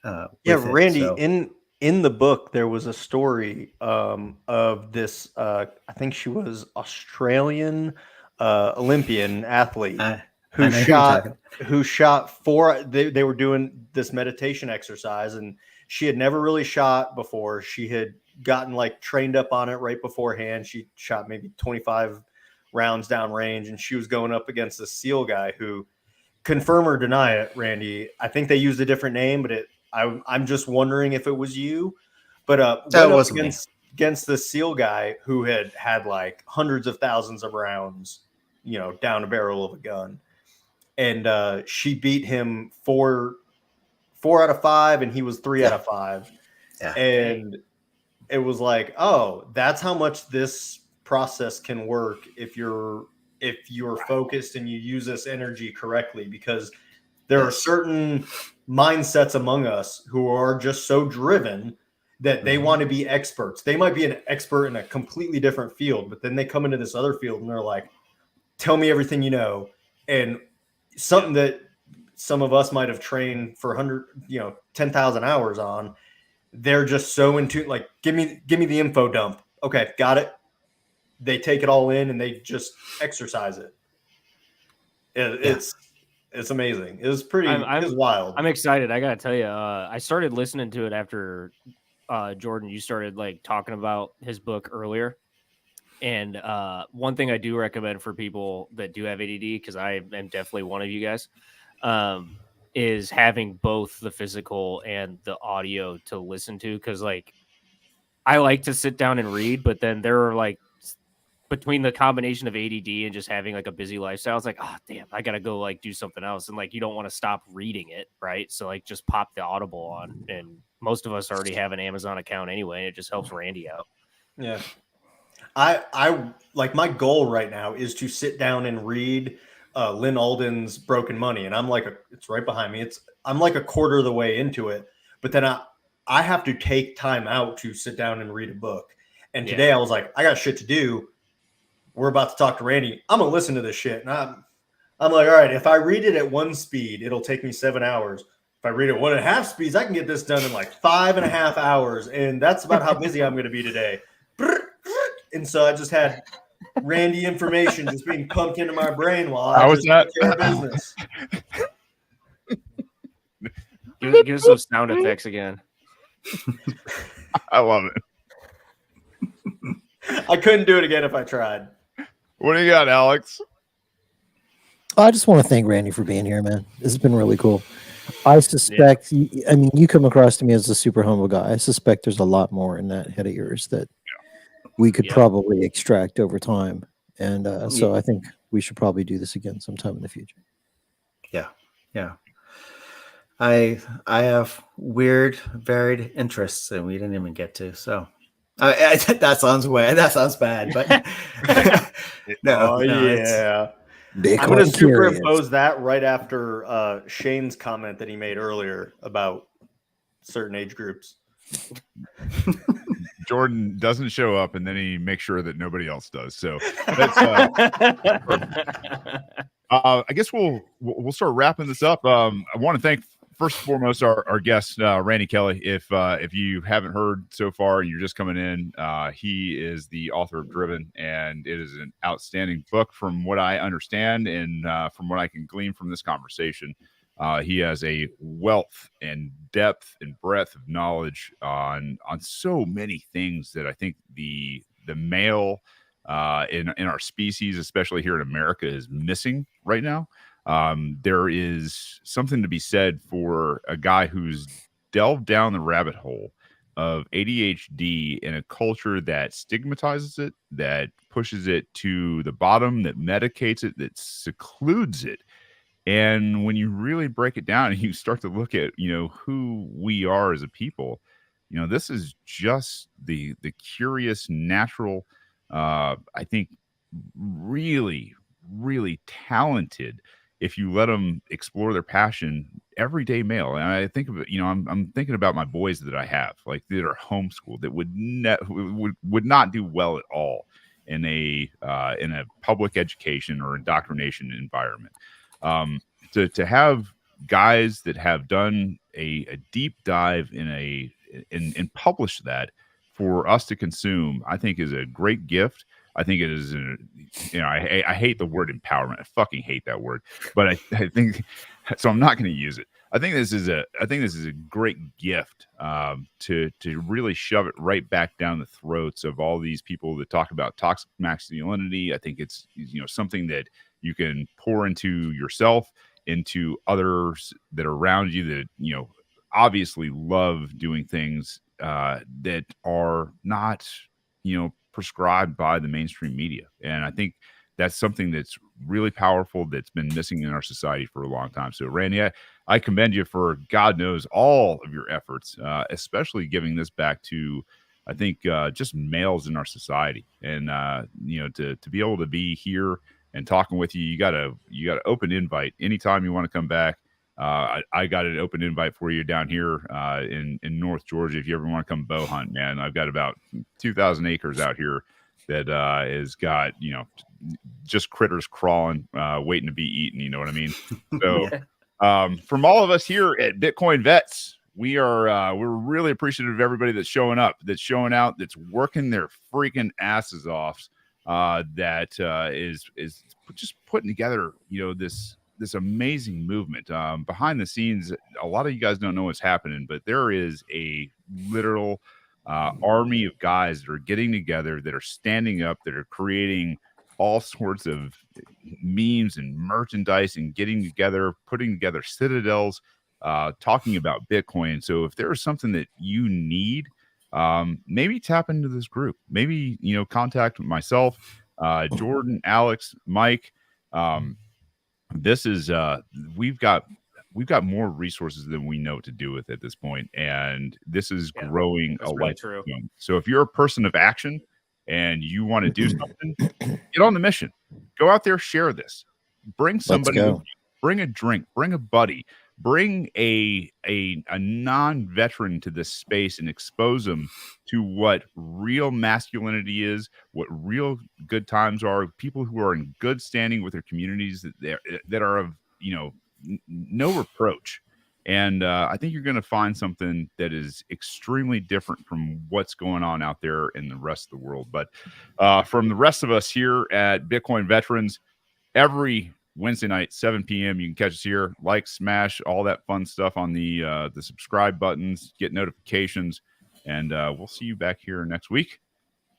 Randy, so, in the book there was a story of this. I think she was Australian Olympian athlete. Who shot four. They were doing this meditation exercise, and she had never really shot before. She had gotten trained up on it right beforehand. She shot maybe 25 rounds down range, and she was going up against a SEAL guy who, confirm or deny it, Randy, I think they used a different name, but I'm just wondering if it was you. But that wasn't against the SEAL guy who had hundreds of thousands of rounds, down a barrel of a gun. And she beat him 4 out of 5, and he was 3 out of 5. Yeah. And it was like, oh, that's how much this process can work if you're focused and you use this energy correctly, because there are certain mindsets among us who are just so driven that they want to be experts. They might be an expert in a completely different field, but then they come into this other field and they're like, tell me everything you know. And something that some of us might have trained for 10,000 hours on, they're just so into give me the info dump. Okay, got it. They take it all in and they just exercise it. It's amazing. It was it was wild. I'm excited. I gotta tell you, I started listening to it after Jordan, you started talking about his book earlier. And one thing I do recommend for people that do have ADD, because I am definitely one of you guys, is having both the physical and the audio to listen to. Because I like to sit down and read, but then there are between the combination of ADD and just having a busy lifestyle, it's oh damn, I gotta go do something else, and you don't want to stop reading it, right? So just pop the Audible on, and most of us already have an Amazon account anyway, and it just helps Randy out. Yeah. I my goal right now is to sit down and read Lynn Alden's Broken Money, and I'm it's right behind me. I'm a quarter of the way into it, but then I have to take time out to sit down and read a book. And today I was I got shit to do. We're about to talk to Randy. I'm gonna listen to this shit, and I'm all right. If I read it at 1 speed, it'll take me 7 hours. If I read it 1.5 speeds, I can get this done in 5.5 hours, and that's about how busy I'm going to be today. And so I just had Randy information just being pumped into my brain while I was taking care of business. Give us those sound effects again. I love it. I couldn't do it again if I tried. What do you got, Alex? I just want to thank Randy for being here, man. This has been really cool. I suspect, you come across to me as a super humble guy. I suspect there's a lot more in that head of yours that we could probably extract over time. And so I think we should probably do this again sometime in the future. Yeah. I have weird, varied interests, and we didn't even get to. So that sounds weird. That sounds bad, but no. Yeah. I'm going to superimpose that right after Shane's comment that he made earlier about certain age groups. Jordan doesn't show up, and then he makes sure that nobody else does. So that's, I guess we'll start wrapping this up. I want to thank first and foremost our guest Randy Kelly. If you haven't heard so far and you're just coming in, he is the author of Driven, and it is an outstanding book from what I understand and from what I can glean from this conversation. He has a wealth and depth and breadth of knowledge on so many things that I think the male in our species, especially here in America, is missing right now. There is something to be said for a guy who's delved down the rabbit hole of ADHD in a culture that stigmatizes it, that pushes it to the bottom, that medicates it, that secludes it. And when you really break it down and you start to look at, who we are as a people, this is just the curious, natural, I think really, really talented, if you let them explore their passion, everyday male. And I think of it, I'm thinking about my boys that I have, like, that are homeschooled, that would not do well at all in a public education or indoctrination environment. To have guys that have done a deep dive and publish that for us to consume, I think is a great gift. I think it is, I hate the word empowerment. I fucking hate that word, but I think, so I'm not going to use it. I think this is a great gift to really shove it right back down the throats of all these people that talk about toxic masculinity. I think it's something that you can pour into yourself, into others that are around you that obviously love doing things that are not prescribed by the mainstream media. And I think that's something that's really powerful, that's been missing in our society for a long time. So Randy, I commend you for, God knows, all of your efforts, especially giving this back to, I think, just males in our society. And to be able to be here and talking with you, you got an open invite anytime you want to come back. I got an open invite for you down here in North Georgia. If you ever want to come bow hunt, man, I've got about 2,000 acres out here that has got, just critters crawling, waiting to be eaten. You know what I mean? So from all of us here at Bitcoin Vets, we're really appreciative of everybody that's showing up, that's showing out, that's working their freaking asses off. That is just putting together, this amazing movement behind the scenes. A lot of you guys don't know what's happening, but there is a literal army of guys that are getting together, that are standing up, that are creating all sorts of memes and merchandise, and getting together, putting together citadels, talking about Bitcoin. So if there is something that you need, maybe tap into this group, maybe, contact myself, Jordan, Alex, Mike. This is, we've got more resources than we know what to do with at this point. And this is growing a lot. So if you're a person of action and you want to do something, get on the mission, go out there, share this, bring somebody with you, bring a drink, bring a buddy, bring a non-veteran to this space and expose them to what real masculinity is, what real good times are, people who are in good standing with their communities, that are of, no reproach. And I think you're going to find something that is extremely different from what's going on out there in the rest of the world. But from the rest of us here at Bitcoin Veterans, every Wednesday night, 7 p.m. You can catch us here. Like, smash, all that fun stuff on the subscribe buttons, get notifications, and we'll see you back here next week.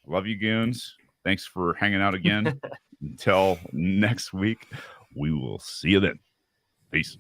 Love you, goons. Thanks for hanging out again. Until next week, we will see you then. Peace.